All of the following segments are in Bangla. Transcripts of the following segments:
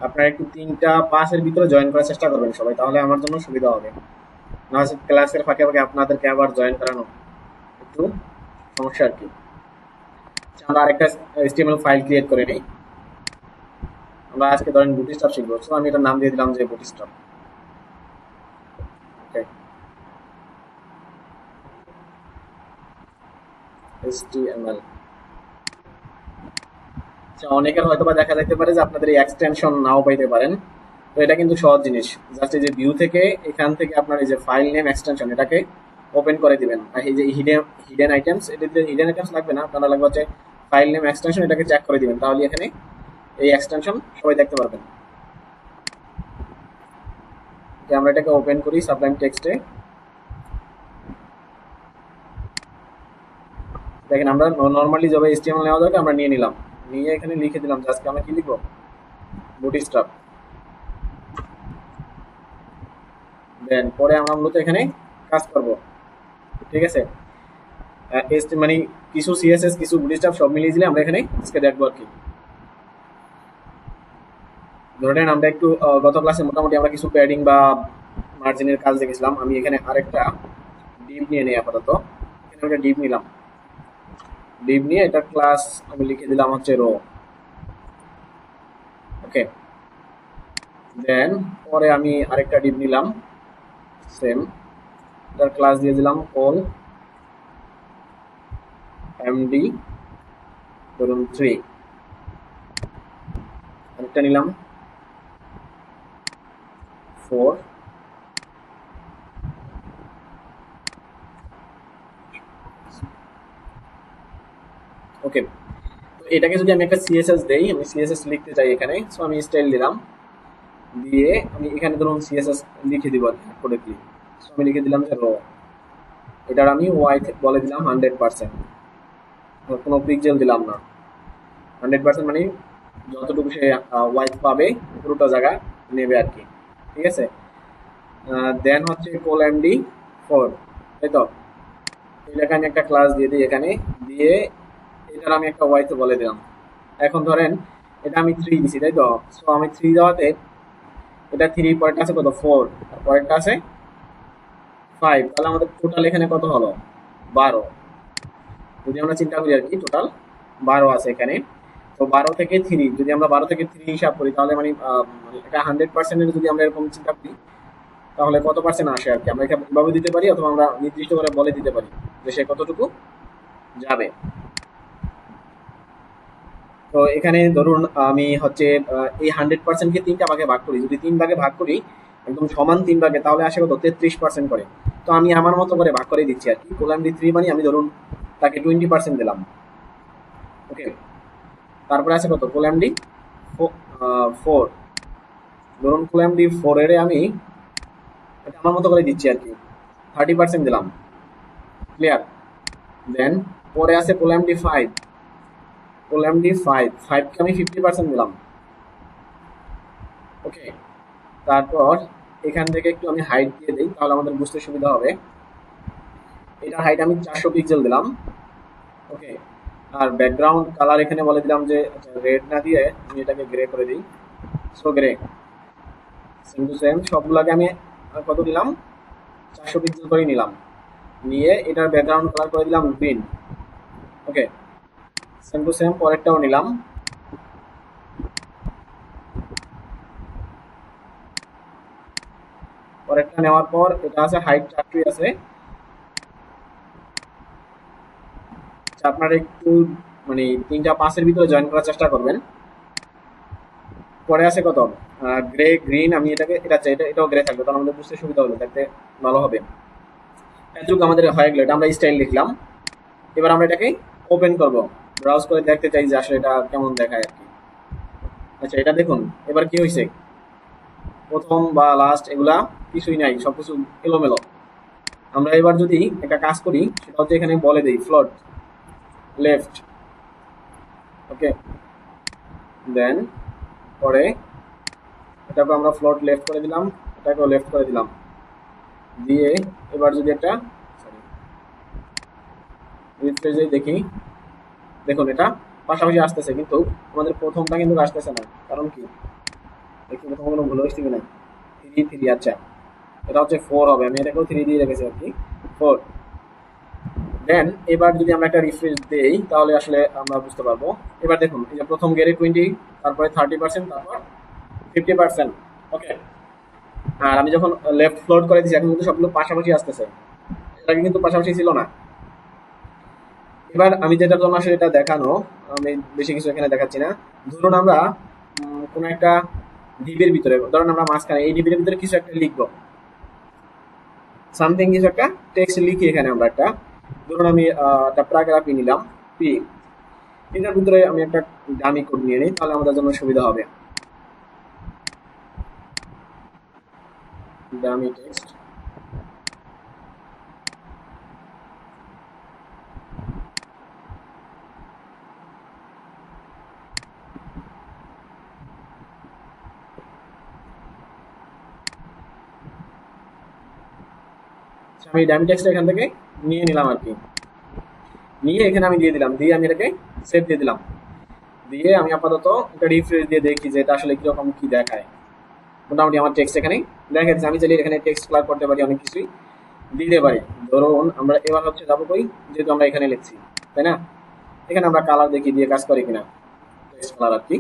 আপনারা একটু 3টা 5-এর ভিতরে জয়েন করার চেষ্টা করবেন সবাই, তাহলে আমার জন্য সুবিধা হবে। না হচ্ছে ক্লাসের ফাঁকে ফাঁকে আপনাদেরকে আবার জয়েন করানো একটু সমস্যা আর কি। আচ্ছা, আমরা আরেকটা HTML ফাইল ক্রিয়েট করে নিই। আমরা আজকে ধরেন বুটস্ট্র্যাপ শিখবো, তো আমি এটার নাম দিয়ে দিলাম যে বুটস্ট্র্যাপ। ওকে, HTML। আচ্ছা, অনেকের হয়তো বা দেখা যেতে পারে যে আপনাদের এই এক্সটেনশন নাও পাইতে পারেন। তো এটা কিন্তু সহজ জিনিস। জাস্ট এই যে ভিউ থেকে, এখান থেকে আপনার এই যে ফাইল নেম এক্সটেনশন এটাকে ওপেন করে দিবেন। আর এই যে হিডেন হিডেন আইটেমস, এটাতে হিডেন আইটেমস লাগবে না, আপনারা লাগবে হচ্ছে ফাইল নেম এক্সটেনশন, এটাকে চেক করে দিবেন, তাহলে এখানে এই এক্সটেনশন সবাই দেখতে পারবেন। আমরা এটাকে ওপেন করি সাবলাইম টেক্সটে। দেখেন আমরা নর্মালি যবে HTML নেওয়া দরকার আমরা নিয়ে নিলাম, নিয়ে এখানে লিখে দিলাম যে আজকে আমরা কি লিখবো, বুটস্ট্র্যাপ। দেন পরে আমরা মূলত এখানে কাজ করব, ঠিক আছে। মানে কিছু CSS কিছু বুটস্ট্র্যাপ সব মিলিয়ে দিলে আমরা এখানে আজকে দেখবো আর কি। ধরেন আমরা একটু গত ক্লাসে মোটামুটি আমরা কিছু প্যাডিং বা মার্জিনের কাজ দেখেছিলাম। আমি এখানে আরেকটা ডিভ নিয়ে নিই আপাতত। এখানে একটা ডিভ নিলাম, ডিভ নিয়ে এটা ক্লাস আমি লিখে দিলাম হচ্ছে রো। ওকে, দেন পরে আমি আরেকটা ডিভ নিলাম সেম, এটার ক্লাস দিয়ে দিলাম কল এমডি ধরুন 3। আরেকটা নিলাম 4। ওকে, তো এটাকে যদি আমি একটা সিএসএস দেই, আমি সিএসএস লিখতে চাই এখানে, সো আমি স্টাইল দিলাম, দিয়ে আমি এখানে ধরুন সিএসএস লিখে দিব কোডে ক্লিক। সো আমি লিখে দিলাম যে রো, এটার আমি ওয়াই বলে দিলাম 100%, কোনো পিক্সেল দিলাম না। 100% মানে যতটুকু সে ওয়াই পাবে পুরোটা জায়গা নেবে আর কি, ঠিক আছে। দেন হচ্ছে কোল এমডি 4, তাই তো। এটাকে আমি একটা ক্লাস দিয়ে দিই এখানে, দিয়ে এটার আমি একটা ওয়াইতে বলে দিলাম। এখন ধরেন এটা আমি 3 দিছি, তাই তো। সো আমি 3 দেওয়াতে এটা 3 পরেরটা আছে কত 4, আর পরেরটা আছে 5, তাহলে আমাদের টোটাল এখানে কত হলো 12। যদি আমরা চিন্তা করি আর কি, টোটাল 12 আছে এখানে। তো 12 থেকে 3, যদি আমরা 12 থেকে 3 হিসাব করি তাহলে মানে এটা 100%-এর যদি আমরা এরকম চিন্তা করি তাহলে কত পার্সেন্ট আসে আর কি। আমরা এভাবে দিতে পারি, অথবা আমরা নির্দিষ্ট করে বলে দিতে পারি যে সে কতটুকু যাবে। তো এখানে ধরুন আমি হচ্ছে এই 100%-কে 3টা ভাগে ভাগ করি, যদি 3 ভাগে ভাগ করি একদম সমান 3 ভাগে, তাহলে আসে কত 33% করে। তো আমি আমার মতো করে ভাগ করে দিচ্ছি আর কি। কোলাম ডি 3 মানে আমি ধরুন তাকে 20% দিলাম। ওকে, তারপরে আছে কত কোলাম ডি 4, ধরুন কোলাম ডি 4 এর আমি এটা আমার মতো করে দিচ্ছি আর কি, 30% দিলাম। ক্লিয়ার? দেন পরে আছে কোলাম ডি 5, কোলাম ডি 5 কে আমি 50% দিলাম। ওকে, তারপর এখান থেকে একটু আমি হাইট দিয়ে দিই, তাহলে আমাদের বুঝতে সুবিধা হবে। এটার হাইট আমি 400 পিক্সেল দিলাম। ওকে, আর ব্যাকগ্রাউন্ড কালার এখানে বলে দিলাম যে রেড না দিয়ে আমি এটাকে গ্রে করে দিই। So grey, same to same সবগুলোকে আমি কত দিলাম 400 পিক্সেল করে নিলাম, নিয়ে এটার ব্যাকগ্রাউন্ড কালার করে দিলাম green. Okay, same to same পরেরটাও নিলাম, পরেরটা নেওয়ার পর এটা আছে হাইট 400 আছে। আপনারা একটু মানে 3টা 5-এর ভিতরে জয়েন করার চেষ্টা করবেন। পরে আছে কত গ্রে গ্রিন, আমি এটাকে এটা চাই, এটাও গ্রে থাকবে, তাহলে আমাদের বুঝতে সুবিধা হবে, দেখতে ভালো হবে। এতটুকু আমাদের হয়ে গেল, এটা আমরা স্টাইল লিখলাম। এবার আমরা এটাকে ওপেন করব, ব্রাউজ করে দেখতে চাই যে আসলে এটা কেমন দেখায় আর কি। আচ্ছা, এটা দেখুন এবার কি হয়েছে, প্রথম বা লাস্ট এগুলা কিছুই নাই, সবকিছু এলোমেলো। আমরা এবার যদি একটা কাজ করি, সেটা হচ্ছে এখানে বলে দিই ফ্লোট লেফট। ওকে, দেন পরে এটাকে আমরা ফ্লোট লেফট করে দিলাম, এটাকেও লেফট করে দিলাম, দিয়ে এবার যদি একটা রিফ্রেশে দেখি, দেখুন এটা পাশাপাশি আসতেছে, কিন্তু আমাদের প্রথমটা কিন্তু আসতেছে না, কারণ কি দেখি প্রথম কোনো ভুল হয়েছে কিনা। 3 3, আচ্ছা এটা হচ্ছে 4 হবে, আমি এটাকেও 3 দিয়ে রেখেছি আর কি, 4। দেন এবার যদি আমরা একটা রিফ্রেশ দেই তাহলে আসলে আমরা বুঝতে পারবো। এবার দেখুন এই যে প্রথম গেরে 20, তারপরে 30%, তারপর 50%। ওকে, আর আমি যখন লেফট ফ্লোট করে দিচ্ছি এখন কিন্তু সবগুলো পাশাপাশি আসতেছে, এর আগে কিন্তু পাশাপাশি ছিল না। এবার আমি যেটার জন্য আসলে এটা দেখানো, আমি বেশি কিছু এখানে দেখাচ্ছি না। ধরুন আমরা কোনো একটা ডিবির ভিতরে, ধরুন আমরা মাঝখানে এই ডিবির ভিতরে কিছু একটা লিখবো, সামথিং কিছু একটা টেক্সট লিখি এখানে আমরা একটা, ধরুন আমি একটা প্যারাগ্রাফি নিলাম, পি, এটার ভিতরে আমি একটা ডামি কোড নিয়ে নিই, তাহলে আমাদের জন্য সুবিধা হবে। ডামি টেক্সট, আমি ডামি টেক্সট এখান থেকে নিয়ে নিলাম আর কি, নিয়ে এখানে আমি দিয়ে দিলাম, দিয়ে আমি এটাকে সেভ দিয়ে দিলাম। দিয়ে আমি আপাতত একটা রিফ্রেশ দিয়ে দেখি যে এটা আসলে কিরকম কি দেখায়। মোটামুটি আমার টেক্সট এখানে দেখা যাচ্ছে, আমি চাইলে এখানে টেক্সট ক্লার করতে পারি, অনেক কিছুই দিতে পারি। ধরুন আমরা এবার হচ্ছে যাবো কই, যেহেতু আমরা এখানে লিখছি, তাই না, এখানে আমরা কালার দেখি দিয়ে কাজ করি কিনা, টেক্সট কালার আর কি।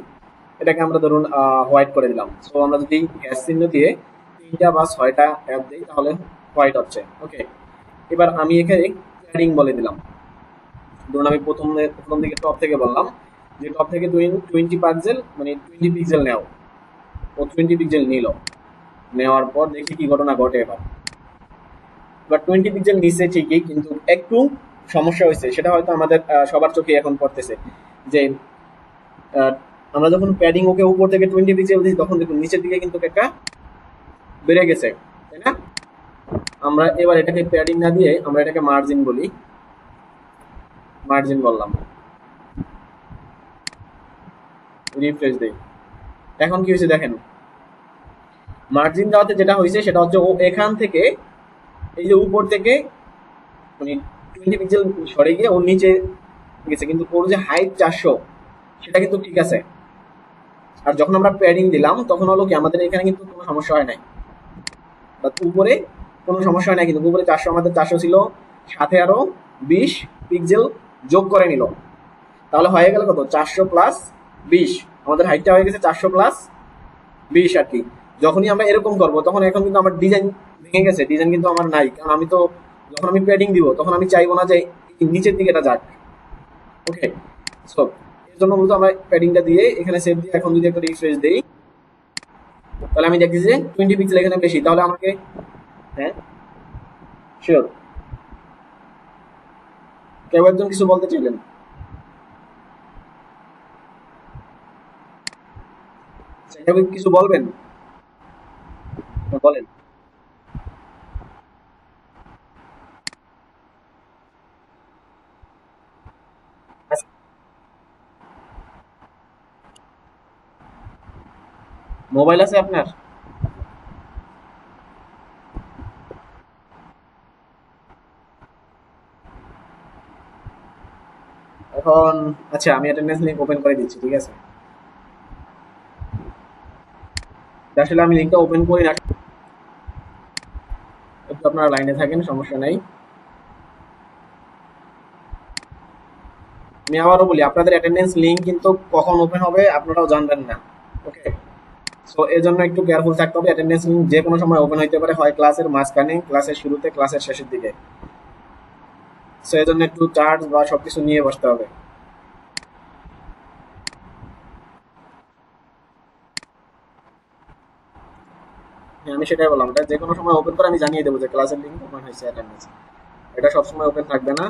এটাকে আমরা ধরুন হোয়াইট করে দিলাম। সো আমরা যদি হ্যাশ চিহ্ন দিয়ে 3টা বা 6টা অ্যাপ দিই তাহলে হোয়াইট হচ্ছে। ওকে, এবার আমি এখানে প্যাডিং বলে দিলাম। ধরুন আমি প্রথম দিকে টপ থেকে বললাম যে টপ থেকে 20 পিক্সেল, মানে 20 পিক্সেল নেও, ও 20 পিক্সেল নিল, নেওয়ার পর দেখি কি ঘটনা ঘটে। এবার 20 পিক্সেল নিচে ঠিকই, কিন্তু একটু সমস্যা হয়েছে, সেটা হয়তো আমাদের সবার চোখে এখন পড়তেছে যে আহ, আমরা যখন প্যাডিং ওকে উপর থেকে 20 পিক্সেল দিই তখন দেখুন নিচের দিকে কিন্তু একটা বেড়ে গেছে, তাই না। আমরা এবার এটাকে প্যাডিং না দিয়ে আমরা এটাকে মার্জিন বলি, মার্জিন বললাম, রিফ্রেশ দেই। এখন কি হয়েছে দেখেন, মার্জিন দেওয়াতে যেটা হয়েছে সেটা হচ্ছে ও এখান থেকে এই যে উপর থেকে মানে 20 পিক্সেল সরে গিয়ে ওর নিচে গেছে, কিন্তু ওর যে হাইট 400 সেটা কিন্তু ঠিক আছে। আর যখন আমরা প্যাডিং দিলাম তখন হলো কি আমাদের এখানে কিন্তু কোনো সমস্যা হয় নাই, বা উপরে কোনো সমস্যা হয় নাই, কিন্তু উপরে 400, আমাদের 400 ছিল, সাথে আরো 20 পিক্সেল যোগ করে নিল, তাহলে হয়ে গেল কত, 400 + 20, আমাদের হাইটটা হয়ে গেছে 400 + 20 আর কি। যখনই আমরা এরকম করবো তখন এখন কিন্তু আমার ডিজাইন ভেঙে গেছে, ডিজাইন কিন্তু আমার নাই, কারণ আমি তো যখন আমি প্যাডিং দিব তখন আমি চাইবো না যে এই নিচের দিকে এটা যাক। ওকে, সো এর জন্য মূলত আমরা প্যাডিংটা দিয়ে এখানে সেভ দিয়ে এখন যদি একটা রিফ্রেশ দেই তাহলে আমি দেখছি যে 20 পিক্সেল এখানে বেশি, তাহলে আমাকে, হ্যাঁ শিওর, কেউ একজন কিছু বলতে চাইলেন, কেউ কিছু বলবেন, বলেন। মোবাইল আছে আপনার? এখন আচ্ছা আমি অ্যাটেন্ডেন্স লিংক ওপেন করে দিচ্ছি, ঠিক আছে। আসলে আমি লিংকটা ওপেন করি না, একটু আপনারা লাইনে থাকেন, সমস্যা নাই। আমি আবারও বলি, আপনাদের অ্যাটেন্ডেন্স লিংক কিন্তু কখন ওপেন হবে আপনারাও জানবেন না। ওকে, সো এর জন্য একটু কেয়ারফুল থাকতে হবে। অ্যাটেন্ডেন্স লিংক যে কোনো সময় ওপেন হইতে পারে, হয় ক্লাসের মাঝখানে, ক্লাসের শুরুতে, ক্লাসের শেষের দিকে। সো এর জন্য একটু চার্জ বা সবকিছু নিয়ে বসতে হবে। হ্যাঁ আমি সেটাই বললাম, এটা যে কোনো সময় ওপেন করে আমি জানিয়ে দেবো যে ক্লাসের লিংক ওপেন হয়েছে, অ্যাটেন্ডেন্স, এটা সবসময় ওপেন থাকবে না।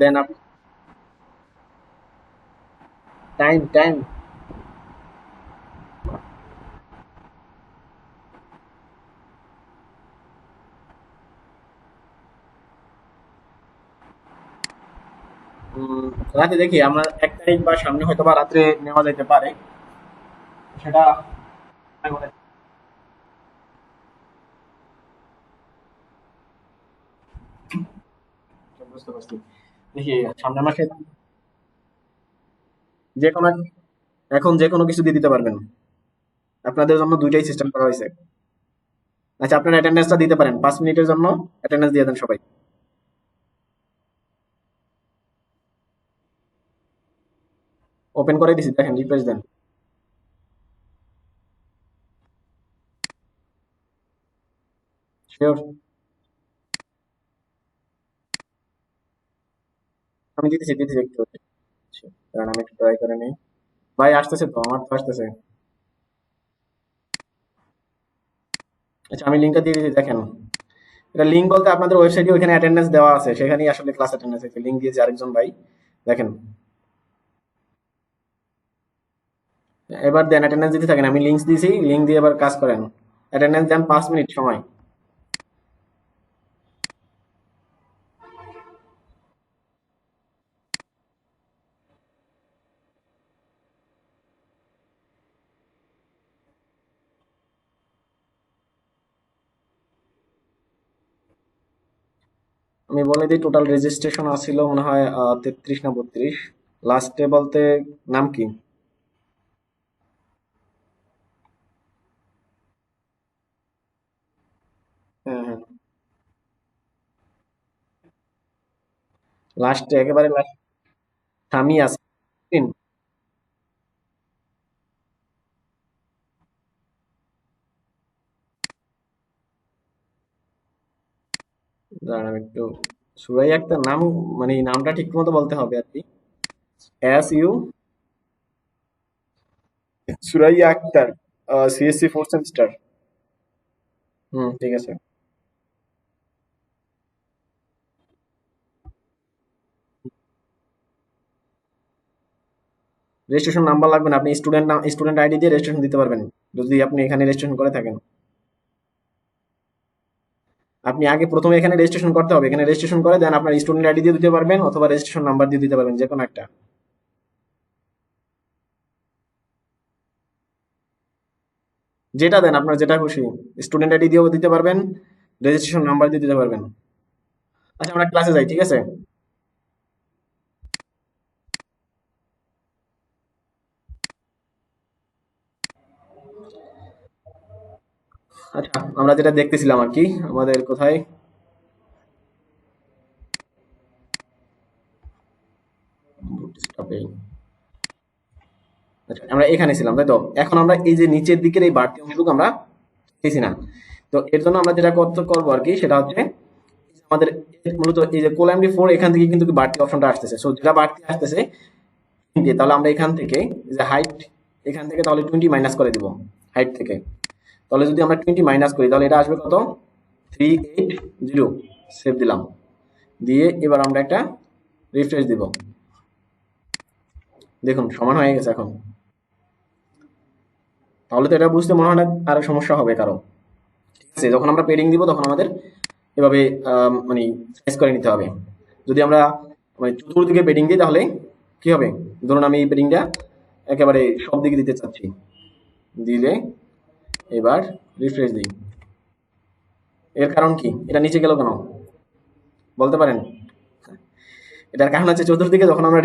দেন আপনি টাইম টাইম, রাতে দেখি আমরা 1 তারিখ বা সামনে হয়তো বা রাত্রে নেওয়া যেতে পারে, সেটা বুঝতে পারছি। দেখি সামনের মাসে যে কোনো এখন যে কোনো কিছু দিয়ে দিতে পারবেন। আপনাদের জন্য দুইটাই সিস্টেম করা হয়েছে। আচ্ছা, আপনার অ্যাটেন্ডেন্সটা দিতে পারেন, 5 মিনিটের জন্য অ্যাটেন্ডেন্স দিয়ে দেন সবাই। ওপেন করে দিছি, দেখেন, রিফ্রেশ দেন। শিওর? আমি দিতেছি একটু। আচ্ছা, কারণ আমি একটু ট্রাই করে নিই। ভাই আসতেছে তো, আমার তো আসতেছে। আচ্ছা, আমি লিঙ্কটা দিয়ে দিচ্ছি, দেখেন। এটা লিঙ্ক বলতে আপনাদের ওয়েবসাইটে ওইখানে অ্যাটেন্ডেন্স দেওয়া আছে, সেখানেই আসলে ক্লাস অ্যাটেন্ডেন্স আছে, লিঙ্ক দিয়েছে আরেকজন ভাই। দেখেন, এবার দেন অ্যাটেন্ডেন্স দিতে থাকেন, আমি লিঙ্ক দিয়েছি, লিঙ্ক দিয়ে এবার কাজ করেন। অ্যাটেন্ডেন্স দেন 5 মিনিট সময়। আমি বলে দিই, টোটাল রেজিস্ট্রেশন আসছিল মনে হয় 33 না 32। লাস্টে বলতে নাম কি? হ্যাঁ, হ্যাঁ, লাস্টে একেবারে লাস্ট স্বামী আছে। দাঁড়ান, আমি একটু, সুরাই আক্তার নাম, মানে এই নামটা ঠিক মতো বলতে হবে আর কি। SU Suraiya Akter, CSC 4 semester. হুম, ঠিক আছে। রেজিস্ট্রেশন নাম্বার লাগবে না, আপনি স্টুডেন্ট নাম, স্টুডেন্ট আইডি দিয়ে রেজিস্ট্রেশন দিতে পারবেন, যদি আপনি এখানে রেজিস্ট্রেশন করে থাকেন। আপনি আগে প্রথমে এখানে রেজিস্ট্রেশন করতে হবে, এখানে রেজিস্ট্রেশন করে দেন আপনার স্টুডেন্ট আইডি দিয়ে দিতে পারবেন অথবা রেজিস্ট্রেশন নাম্বার দিয়ে দিতে পারবেন, যে কোনো একটা। যেটা দেন, আপনার যেটা খুশি। স্টুডেন্ট আইডি দিয়েও দিতে পারবেন, রেজিস্ট্রেশন নাম্বার দিয়ে দিতে পারবেন। আচ্ছা, আমরা ক্লাসে যাই, ঠিক আছে? আচ্ছা, আমরা যেটা দেখতেছিলাম আর কি, আমাদের কোথায়, আচ্ছা, আমরা এখানে ছিলাম, তাই তো? এখন আমরা এই যে নিচের দিকের এই বাড়তি অংশটুকু আমরা পেয়েছি না। তো এর জন্য আমরা যেটা করতে করবো আর কি, সেটা হচ্ছে আমাদের মূলত এই যে কোল MD4 এখান থেকে কিন্তু বাড়তি অপশনটা আসতেছে, সো যেটা বাড়তি আসতেছে 20, তাহলে আমরা এখান থেকে এই যে হাইট, এখান থেকে তাহলে 20 মাইনাস করে দিব হাইট থেকে। তাহলে যদি আমরা 20 মাইনাস করি তাহলে এটা আসবে কত? 380। সেভ দিলাম, দিয়ে এবার আমরা একটা রিফ্রেশ দিব। দেখুন, সমান হয়ে গেছে এখন। তাহলে তো এটা বুঝতে মনে হয় না আরো সমস্যা হবে কারো। ঠিক আছে, যখন আমরা পেডিং দিব তখন আমাদের এভাবে মানে সাইজ করে নিতে হবে। যদি আমরা মানে চতুর্দিকে পেডিং দিই তাহলে কি হবে? ধরুন আমি এই পেডিংটা একেবারে সব দিকে দিতে চাচ্ছি, দিলে এবার রিফ্রেশ দিই। এর কারণ কি, এটা নিচে গেল কেন বলতে পারেন? এটার কারণ হচ্ছে চতুর্দিকে যখন আমরা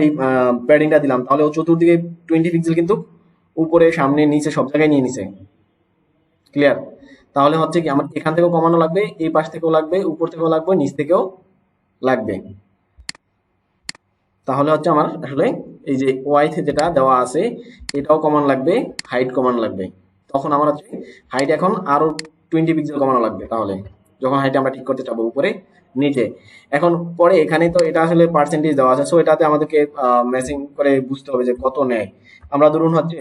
প্যাডিংটা দিলাম তাহলে ও চতুর্দিকে 20 পিক্সেল কিন্তু উপরে, সামনে, নিচে সব জায়গায় নিয়ে নিছে। ক্লিয়ার? তাহলে হচ্ছে কি, আমার এখান থেকেও কমানো লাগবে, এই পাশ থেকেও লাগবে, উপর থেকেও লাগবে, নিচ থেকেও লাগবে। তাহলে হচ্ছে আমার আসলে এই যে ওয়াই যেটা দেওয়া আছে এটাও কমান লাগবে, হাইট কমান লাগবে। তখন আমার হচ্ছে হাইট এখন আরো 20 পিক্সেল কমানো লাগবে, তাহলে যখন হাইট আমরা ঠিক করতে চাবো উপরে নিচে। এখন পরে এখানে তো এটা আসলে পার্সেন্টেজ দেওয়া আছে, সো এটাতে আমাদেরকে ম্যাচিং করে বুঝতে হবে যে কত নেয়। আমরা ধরুন হচ্ছে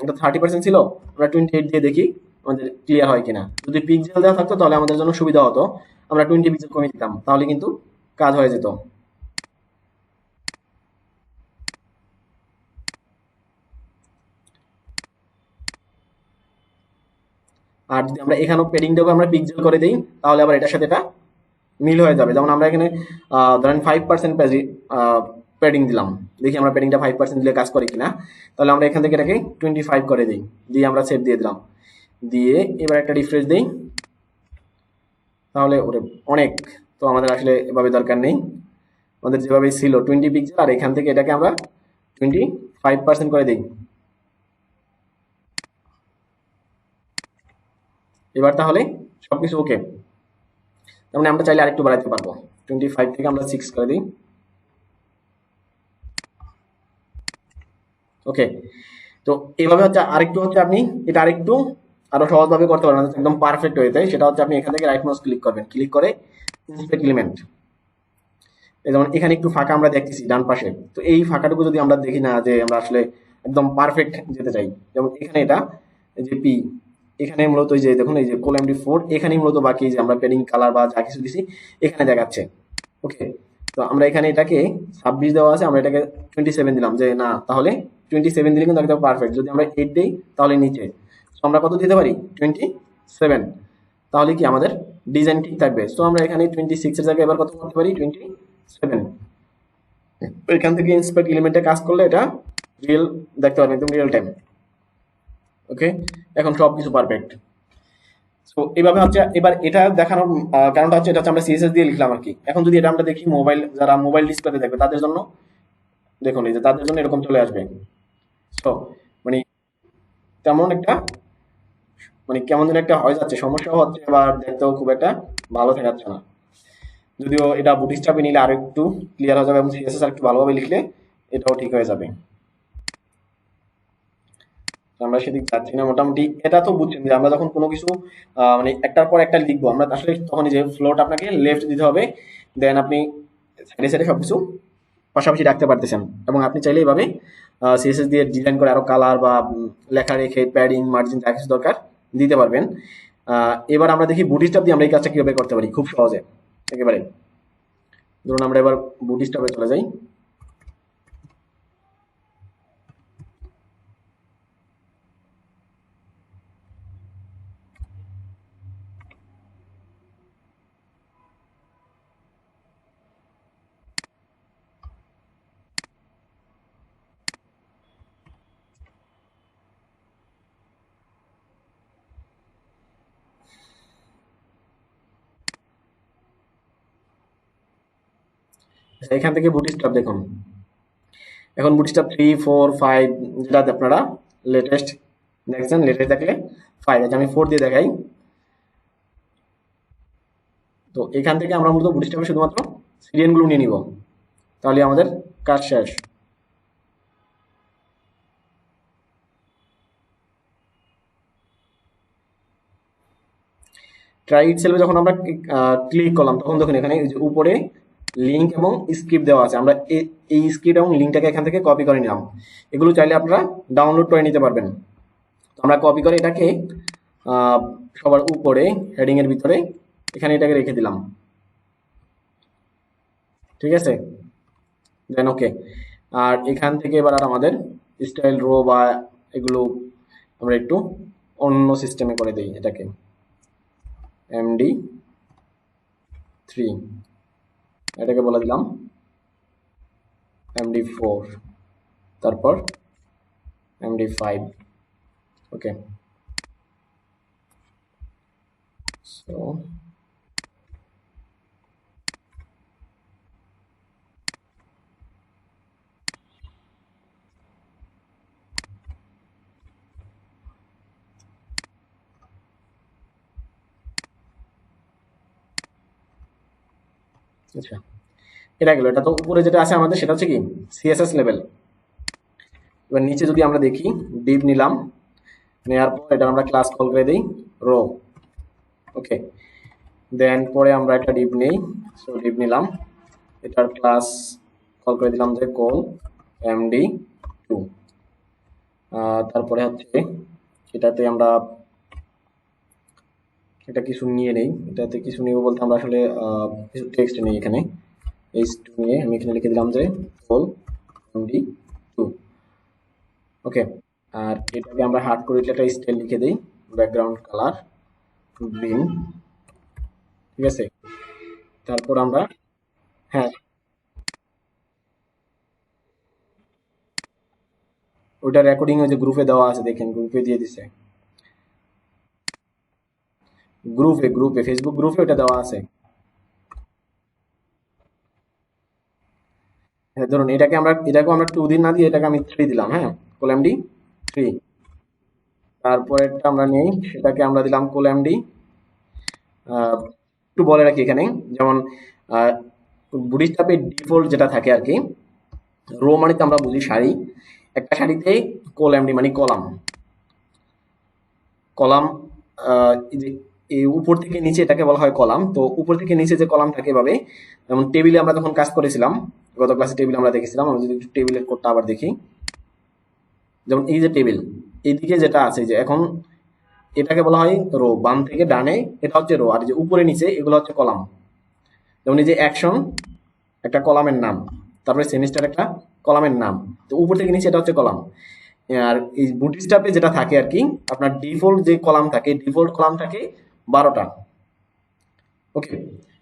এটা 30% ছিল, আমরা 28 দিয়ে দেখি আমাদের ক্লিয়ার হয় কিনা। যদি পিক্সেল দেওয়া থাকতো তাহলে আমাদের জন্য সুবিধা হতো, আমরা 20 পিক্সেল কমিয়ে দিতাম, তাহলে কিন্তু কাজ হয়ে যেত। আর যদি আমরা এখানেও পেডিংটাকে আমরা পিক্সেল করে দিই তাহলে আবার এটার সাথে এটা মিল হয়ে যাবে। যেমন আমরা এখানে ধরেন 5% প্যাডিং দিলাম, দেখি আমরা প্যাডিংটা 5% দিলে কাজ করে কিনা। তাহলে আমরা এখান থেকে এটাকে 25 করে দিই, দিয়ে আমরা সেভ দিয়ে দিলাম, দিয়ে এবার একটা রিফ্রেশ দিই। তাহলে ওরে, অনেক, তো আমাদের আসলে এভাবে দরকার নেই। আমাদের যেভাবে ছিল 20 পিক্সেল, আর এখান থেকে এটাকে আমরা 25% করে দিই। এবার তাহলে সবকিছু ওকে। তার মানে আমরা চাইলে আরেকটু বাড়াইতে পারবো, 25 থেকে আমরা 6 করে দিই। ওকে, তো এইভাবে হচ্ছে আরেকটু হচ্ছে আপনি এটা আরেকটু আরো সহজভাবে করতে পারবেন, একদম পারফেক্ট হয়ে যায়। সেটা হচ্ছে আপনি এখান থেকে রাইট মাউস ক্লিক করবেন, ক্লিক করে ইন্সপেক্ট এলিমেন্ট। যেমন এখানে একটু ফাঁকা আমরা দেখতেছি ডান পাশে, তো এই ফাঁকাটুকু যদি আমরা দেখি না যে আমরা আসলে একদম পারফেক্ট যেতে চাই, যেমন এখানে এটা এই যে পি, এখানে মূলত এই যে দেখুন এই যে কোল MD4, এখানেই মূলত বাকি যে আমরা পেডিং কালার বা যা কিছু দিছি এখানে দেখাচ্ছে। ওকে, তো আমরা এখানে এটাকে 26 দেওয়া আছে, আমরা এটাকে 27 দিলাম, যে না তাহলে 27 দিলে কিন্তু একদম পারফেক্ট। যদি আমরা 8 দিই তাহলে নিচে, তো আমরা কত দিতে পারি 27, তাহলে কি আমাদের ডিজাইন ঠিক থাকবে। তো আমরা এখানে 26 এর জায়গায় এবার কত করতে পারি 27। এখান থেকে ইন্সপেক্ট এলিমেন্টে কাজ করলে এটা রিয়েল দেখতে পারবেন, একদম রিয়েল টাইম। ওকে, এখন সবকিছু পারফেক্ট। সো এইভাবে হচ্ছে এবার এটা দেখানোর কারণটা হচ্ছে এটা হচ্ছে আমরা সিএসএস দিয়ে লিখলাম আর কি। এখন যদি এটা আমরা দেখি মোবাইল, যারা মোবাইল ডিসপ্লেতে দেখবে তাদের জন্য দেখুন এই যে তাদের জন্য এরকম চলে আসবে। সো মানে তেমন একটা মানে কেমন যেন একটা হয়ে যাচ্ছে, সমস্যা হচ্ছে, আবার দেখতেও খুব একটা ভালো দেখাচ্ছে না। যদিও এটা বুটস্ট্র্যাপে নিলে আরো একটু ক্লিয়ার হয়ে যাবে এবং সিএসএস আর একটু ভালোভাবে লিখলে এটাও ঠিক হয়ে যাবে। আমরা সেদিক যাচ্ছি না মোটামুটি। এটা তো বুঝছেন যে আমরা যখন কোনো কিছু মানে একটার পর একটা লিখবো, আমরা আসলে তখন যে ফ্লোটা আপনাকে লেফট দিতে হবে, দেন আপনি সাইডে সাইডে সবকিছু পাশাপাশি রাখতে পারতেছেন। এবং আপনি চাইলে এইভাবে সিএসএস দিয়ে ডিজাইন করে আরো কালার বা লেখা রেখে প্যাডিং মার্জিন যা কিছু দরকার দিতে পারবেন। এবার আমরা দেখি বুটস্ট্র্যাপ দিয়ে আমরা এই কাজটা কিভাবে করতে পারি খুব সহজে একেবারে। ধরুন আমরা এবার বুটস্ট্র্যাপে চলে যাই। এখান থেকে বুটস্ট্র্যাপ দেখুন, এখন বুটস্ট্র্যাপ 3 4 5 যেটা আপনারা লেটেস্ট দেখছেন, লেটেস্ট দেখলে 5 আছে, আমি 4 দিয়ে দেখাই। তো এখান থেকে আমরা মূলত বুটস্ট্র্যাপে শুধুমাত্র সিরিয়াল গুলো নিয়ে নিব, তাহলে আমাদের কাজ শেষ। ট্রাই ইটসেলফে যখন আমরা ক্লিক করলাম তখন দেখুন এখানে এই যে উপরে লিংক এবং স্ক্রিপ্ট দেওয়া আছে, আমরা এই স্ক্রিপ্ট এবং লিঙ্কটাকে এখান থেকে কপি করে নিলাম। এগুলো চাইলে আপনারা ডাউনলোড করে নিতে পারবেন। তো আমরা কপি করে এটাকে আহ, সবার উপরে হেডিং এর ভিতরে এখানে এটাকে রেখে দিলাম, ঠিক আছে, দেন ওকে। আর এখান থেকে এবার আর আমাদের স্টাইল রো বা এগুলো আমরা একটু অন্য সিস্টেমে করে দিই, এটাকে MD3, এটাকে বলে দিলাম MD4, তারপর MD5। ওকে, সো আচ্ছা, এটা গেল। এটা তো উপরে যেটা আছে আমাদের সেটা হচ্ছে কি সিএসএস লেভেল। এবার নিচে যদি আমরা দেখি ডিভ নিলাম, নেওয়ার পর এটা আমরা ক্লাস কল করে দিই রো। ওকে, দেন পরে আমরা একটা ডিভ নেই, সো ডিভ নিলাম, এটার ক্লাস কল করে দিলাম যে কল MD2। তারপরে হচ্ছে এটাতে আমরা এটা কিছু নিয়ে নেই, এটাতে কিছু নিব বলতে আমরা আসলে কিছু টেক্সট নেই এখানে। H2 নিয়ে আমি এখানে লিখে দিলাম যে কল MD2। ওকে, আর এটাকে আমরা হার্ড করে একটা স্টাইল লিখে দিই, ব্যাকগ্রাউন্ড কালার গ্রিন, ঠিক আছে। তারপর আমরা হ্যাঁ, ওইটা রেকর্ডিং ওই যে গ্রুপে দেওয়া আছে, দেখেন গ্রুপে দিয়ে দিছে, গ্রুপে ফেসবুক গ্রুপে ওটা দেওয়া আছে। হ্যাঁ, ধরুন এটাকেও আমরা 2 দিন না দিয়ে এটাকে আমি 3 দিলাম, হ্যাঁ, কোলএমডি 3। তারপরেরটা আমরা নেই, সেটাকে আমরা দিলাম কোলএমডি, একটু বলে রাখি এখানে, যেমন বুটস্ট্র্যাপের ডিফল্ট যেটা থাকে আর কি, রো মানে তো আমরা বুঝি সারি, একটা সারিতে কোলএমডি মানে কলাম, কলাম এই যে এই উপর থেকে নিচে এটাকে বলা হয় কলাম। তো উপর থেকে নিচে যে কলাম থাকে এভাবে, যেমন টেবিলে আমরা যখন কাজ করেছিলাম, গত ক্লাসে টেবিল আমরা দেখেছিলাম, আমরা যদি টেবিলের কোডটা আবার দেখি, যেমন এই যে টেবিল, এইদিকে যেটা আছে যে এখন এটাকে বলা হয় রো, বাম থেকে ডানে এটা হচ্ছে রো, আর যে উপরে নিচে এগুলো হচ্ছে কলাম। যেমন এই যে অ্যাকশন একটা কলামের নাম, তারপরে সেমিস্টার একটা কলামের নাম, তো উপর থেকে নিচে এটা হচ্ছে কলাম। আর এই বুটস্ট্র্যাপে যেটা থাকে আর কি, আপনার ডিফল্ট যে কলাম থাকে, ডিফল্ট কলাম থাকে 12টা। ওকে,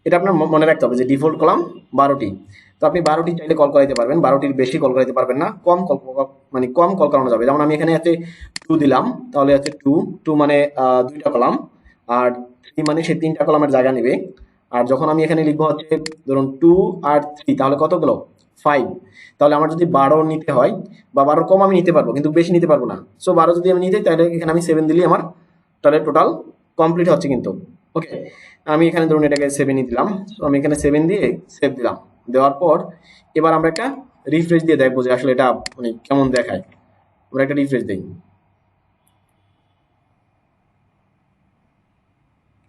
এটা আপনার মনে রাখতে হবে যে ডিফল্ট কলাম 12টি। তো আপনি 12টি চাইলে কল করাইতে পারবেন, 12টির বেশি কল করাইতে পারবেন না, মানে কম কল করানো যাবে। যেমন আমি এখানে হচ্ছে 2 দিলাম, তাহলে হচ্ছে 2 2 মানে 2টা কলাম, আর 3 মানে সে 3টা কলামের জায়গা নেবে। আর যখন আমি এখানে লিখবো হচ্ছে ধরুন 2 আর 3, তাহলে কত গেল 5। তাহলে আমার যদি 12 নিতে হয় বা 12 কম আমি নিতে পারবো, কিন্তু বেশি নিতে পারবো না। সো 12 যদি আমি নিতে চাই, তাহলে এখানে আমি 7 দিলেই আমার তাহলে টোটাল কমপ্লিট হচ্ছে কিন্তু। ওকে, আমি এখানে ধরুন এটাকে 7ই দিলাম। তো আমি এখানে 7 দিয়ে সেভ দিলাম। দেওয়ার পর এবার আমরা একটা রিফ্রেশ দিয়ে দেখবো যে আসলে এটা মানে কেমন দেখায়। আমরা একটা রিফ্রেশ দিই।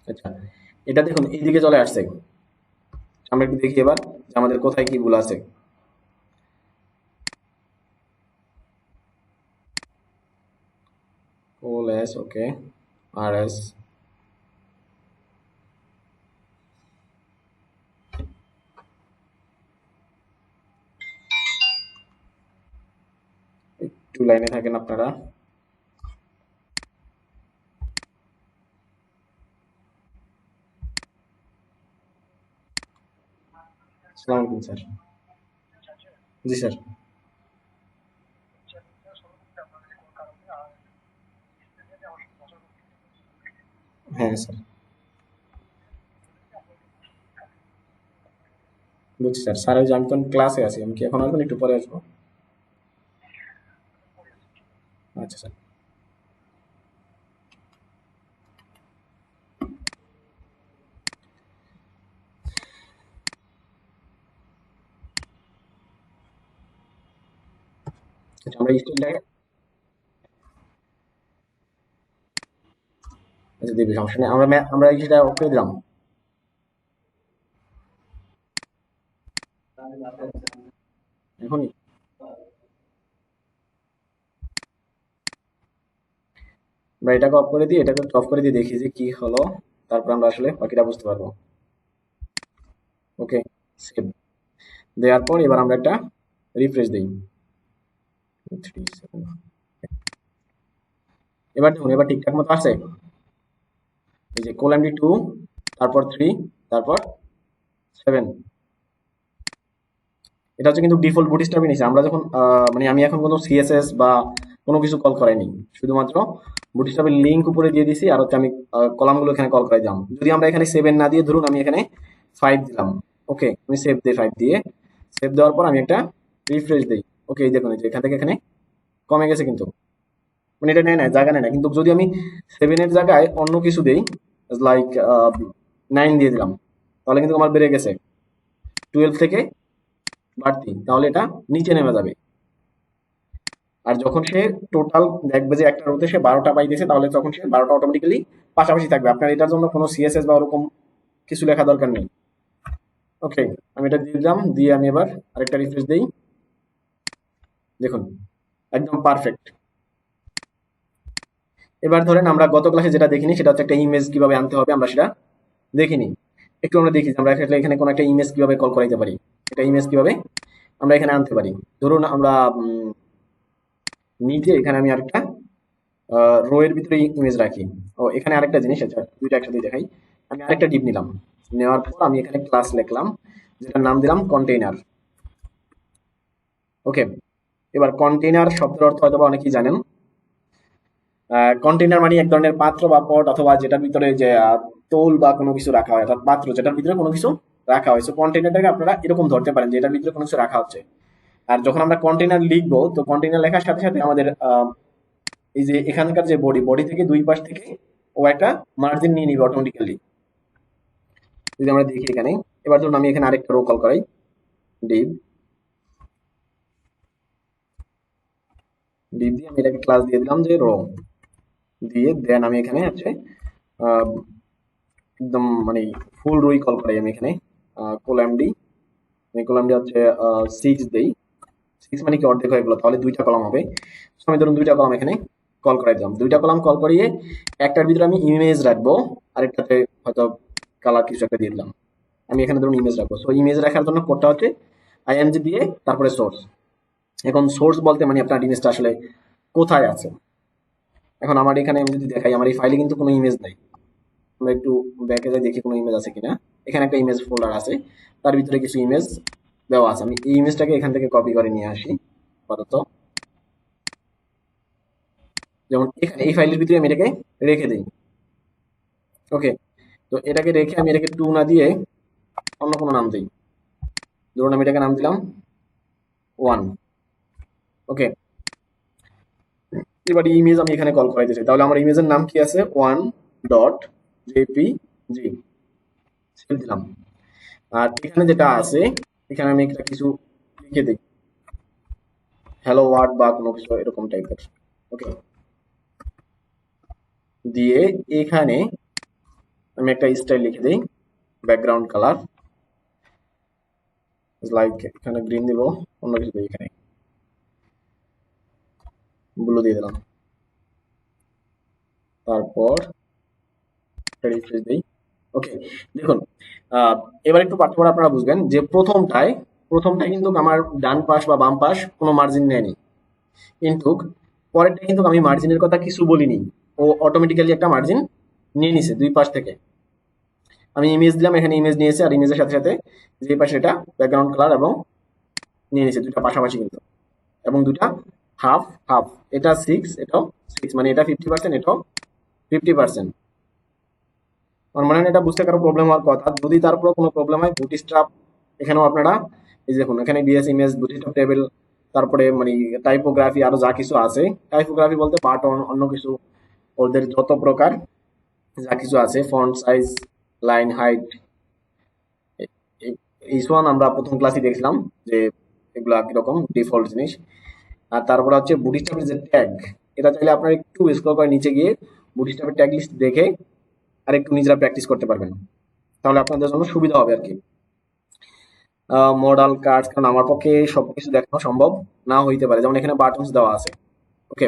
আচ্ছা, এটা দেখুন এইদিকে চলে আসছে। আমরা একটু দেখি এবার যে আমাদের কোথায় কি ভুল আছে। ওল এস, ওকে, আর এস, একটু লাইনে থাকেন আপনারা। আসসালামু আলাইকুম স্যার। জি স্যার। হ্যাঁ স্যার, বুঝছি স্যার। স্যার ওই যে আমি তো ক্লাসে আছি, আমি কি এখন আসবেন, একটু পরে আসবো? আচ্ছা স্যার। আচ্ছা, আমরা স্টিলটাকে, আচ্ছা দিবি, সমস্যা নেই, আমরা সেটা ওকে দিলাম। এখনই আমরা এটাকে অফ করে দিই, এটাকে অফ করে দিয়ে দেখি যে কি হলো, তারপর আমরা আসলে বাকিটা বুঝতে পারবো। ওকে, সেভ দেওয়ার পর এবার আমরা একটা রিফ্রেশ দিই। 3 7, এবার দেখুন এবার ঠিকঠাক মতো আছে। এই যে কোলএমডি 2, তারপর 3, তারপর 7, এটা হচ্ছে কিন্তু ডিফল্ট বুটস্ট্র্যাপই নিছে। আমরা যখন মানে আমি এখন কোনো সিএসএস বা কোনো কিছু কল করাইনি, শুধুমাত্র বুটস্ট্র্যাপের লিঙ্ক উপরে দিয়ে দিছি, আর হচ্ছে আমি কলামগুলো এখানে কল করাই দিলাম। যদি আমরা এখানে 7 না দিয়ে ধরুন আমি এখানে 5 দিলাম। ওকে, আমি সেভ দিই 5 দিয়ে। সেভ দেওয়ার পর আমি একটা রিফ্রেশ দিই। ওকে, এই দেখুন এই যে এখান থেকে এখানে কমে গেছে কিন্তু, মানে এটা নেয় না, জায়গা নেয় না। কিন্তু যদি আমি 7-এর জায়গায় অন্য কিছু দিই, লাইক 9 দিয়ে দিলাম, তাহলে কিন্তু আমার বেড়ে গেছে 12 থেকে বাড়তি, তাহলে এটা নিচে নেমে যাবে। আর যখন সে টোটাল দেখবে যে একটা রোতে সে 12টা পাইতেছে, তাহলে তখন সে 12টা অটোমেটিক্যালি পাশাপাশি থাকবে। আপনার এটার জন্য কোনো সিএসএস বা ওরকম কিছু লেখা দরকার নেই। ওকে, আমি এটা দিয়ে দিলাম, দিয়ে আমি এবার আরেকটা রিফ্রেশ দিই। দেখুন একদম পারফেক্ট। এবার ধরেন আমরা গত ক্লাসে যেটা দেখিনি, সেটা হচ্ছে একটা ইমেজ কিভাবে আনতে হবে, আমরা সেটা দেখিনি। একটু আমরা দেখি যে আমরা এখানে কোনো একটা ইমেজ কিভাবে কল করাইতে পারি, একটা ইমেজ কিভাবে আমরা এখানে আনতে পারি। ধরুন আমরা নিচে এখানে আমি আরেকটা রো এর ভিতরে ইমেজ রাখি। ও এখানে আরেকটা জিনিস, আচ্ছা দুইটা একসাথে দেখাই। আমি আরেকটা ডিপ নিলাম, নেওয়ার পর আমি এখানে ক্লাস লিখলাম, যেটার নাম দিলাম কন্টেইনার। ওকে, এবার কন্টেইনার শব্দের অর্থ হয়তো বা অনেকেই জানেন। কন্টেইনার মানে এক ধরনের পাত্র বা পট, অথবা যেটার ভিতরে যে তৌল বা কোনো কিছু রাখা হয়, অর্থাৎ পাত্র যেটার ভিতরে কোনো কিছু রাখা হয়। সো কন্টেইনারটাকে আপনারা এরকম ধরতে পারেন যে এটার ভিতরে কোনো কিছু রাখা হচ্ছে। আর যখন আমরা কন্টেনার লিখবো, তো কন্টেনার লেখার সাথে সাথে আমাদের এই যে এখানকার যে বডি, বডি থেকে দুই পাশ থেকে ও একটা মার্জিন নিয়ে নিবে অটোমেটিক্যালি। যদি আমরা দেখি এখানে, এবার ধরুন আমি এখানে আরেকটা রো কল করাই, ডিভ, ডিভ দিয়ে আমি এটাকে ক্লাস দিয়ে দিলাম যে রো, দিয়ে দেন আমি এখানে হচ্ছে আহ, একদম মানে ফুল রোই কল করাই আমি এখানে, কোলামডি, আমি কোলামডি হচ্ছে 6 দেই, 6 মানে কি অর্ধেক হয়ে গেলো, তাহলে দুইটা কলাম হবে। So আমি ধরুন দুইটা কলাম এখানে কল করাই দিলাম, দুইটা কলাম কল করিয়ে একটার ভিতরে আমি ইমেজ রাখবো, আরেকটাতে হয়তো কালার কিছু একটা দিয়ে দিলাম। আমি এখানে ধরুন ইমেজ রাখবো, সো ইমেজ রাখার জন্য কোডটা হচ্ছে আইএনজি দিয়ে তারপরে সোর্স। এখন সোর্স বলতে মানে আপনার ইমেজটা আসলে কোথায় আছে। এখন আমার এখানে আমি যদি দেখাই, আমার এই ফাইলে কিন্তু কোনো ইমেজ নাই। আমরা একটু ব্যাকে যাই, দেখি কোনো ইমেজ আছে কিনা। এখানে একটা ইমেজ ফোল্ডার আছে, তার ভিতরে কিছু ইমেজ দেওয়া আছে। আমি এই ইমেজটাকে এখান থেকে কপি করে নিয়ে আসি আপাতত, যেমন এখানে এই ফাইলের ভিতরে আমি এটাকে রেখে দিই। ওকে, তো এটাকে রেখে আমি এটাকে 2 না দিয়ে অন্য কোনো নাম দিই। ধরুন আমি এটাকে নাম দিলাম 1। ওকে, এবার ইমেজ আমি এখানে কল করাইতে চাই, তাহলে আমার ইমেজের নাম কি আছে, 1.jpg, সেভ দিলাম। আর এখানে যেটা আছে, এখানে আমি একটা কিছু লিখে দিই, হ্যালো ওয়ার্ড বা কোনো কিছু এরকম টাইপের। ওকে, দিয়ে এখানে আমি একটা স্টাইল লিখে দিই, ব্যাকগ্রাউন্ড কালার লাইক, এখানে গ্রিন দিব, অন্য কিছু দিই, এখানে ব্লু দিয়ে দিলাম, তারপর রিফ্রেশ দিই। ওকে, দেখুন এবার একটু পার্থক্য আপনারা বুঝবেন যে প্রথমটায় কিন্তু আমার ডান পাশ বা বাম পাশ কোনো মার্জিন নেয়নি, কিন্তু পরেরটা কিন্তু আমি মার্জিনের কথা কিছু বলিনি, ও অটোমেটিক্যালি একটা মার্জিন নিয়ে নিছে দুই পাশ থেকে। আমি ইমেজ দিলাম, এখানে ইমেজ নিয়েছে, আর ইমেজের সাথে সাথে যে পাশে এটা ব্যাকগ্রাউন্ড কালার এবং নিয়ে নিছে দুইটা পাশাপাশি কিন্তু, এবং দুটা হাফ হাফ, এটা 6, এটাও 6, মানে এটা 50%, এটাও 50%। আমার মনে হয় না এটা বুঝতে কারো প্রবলেম হওয়ার কথা। যদি তারপর কোনো প্রবলেম হয়, বুটস্ট্র্যাপ এখানেও আপনারা এই যে দেখুন, এখানে বিএস ইমেজ, বুটস্ট্র্যাপ টেবিল, তারপরে মানে টাইপোগ্রাফি, আরো যা কিছু আছে, টাইপোগ্রাফি বলতে বাটন, অন্য কিছু, ওদের যত প্রকার যা কিছু আছে, ফন্ট সাইজ, লাইন হাইট, এই ওয়ান আমরা প্রথম ক্লাসে দেখছিলাম যে এগুলা কিরকম ডিফল্ট জিনিস। আর তারপরে হচ্ছে বুটস্ট্র্যাপের যে ট্যাগ, এটা চাইলে আপনারা একটু স্ক্রল করে নিচে গিয়ে বুটস্ট্র্যাপের ট্যাগ লিস্ট দেখে আর একটু নিজেরা প্র্যাকটিস করতে পারবেন, তাহলে আপনাদের জন্য সুবিধা হবে আর কি। মডাল কার্ডস, কারণ আমার পক্ষে সবকিছু দেখানো সম্ভব না হইতে পারে, যেমন এখানে বাটনস দেওয়া আছে। ওকে,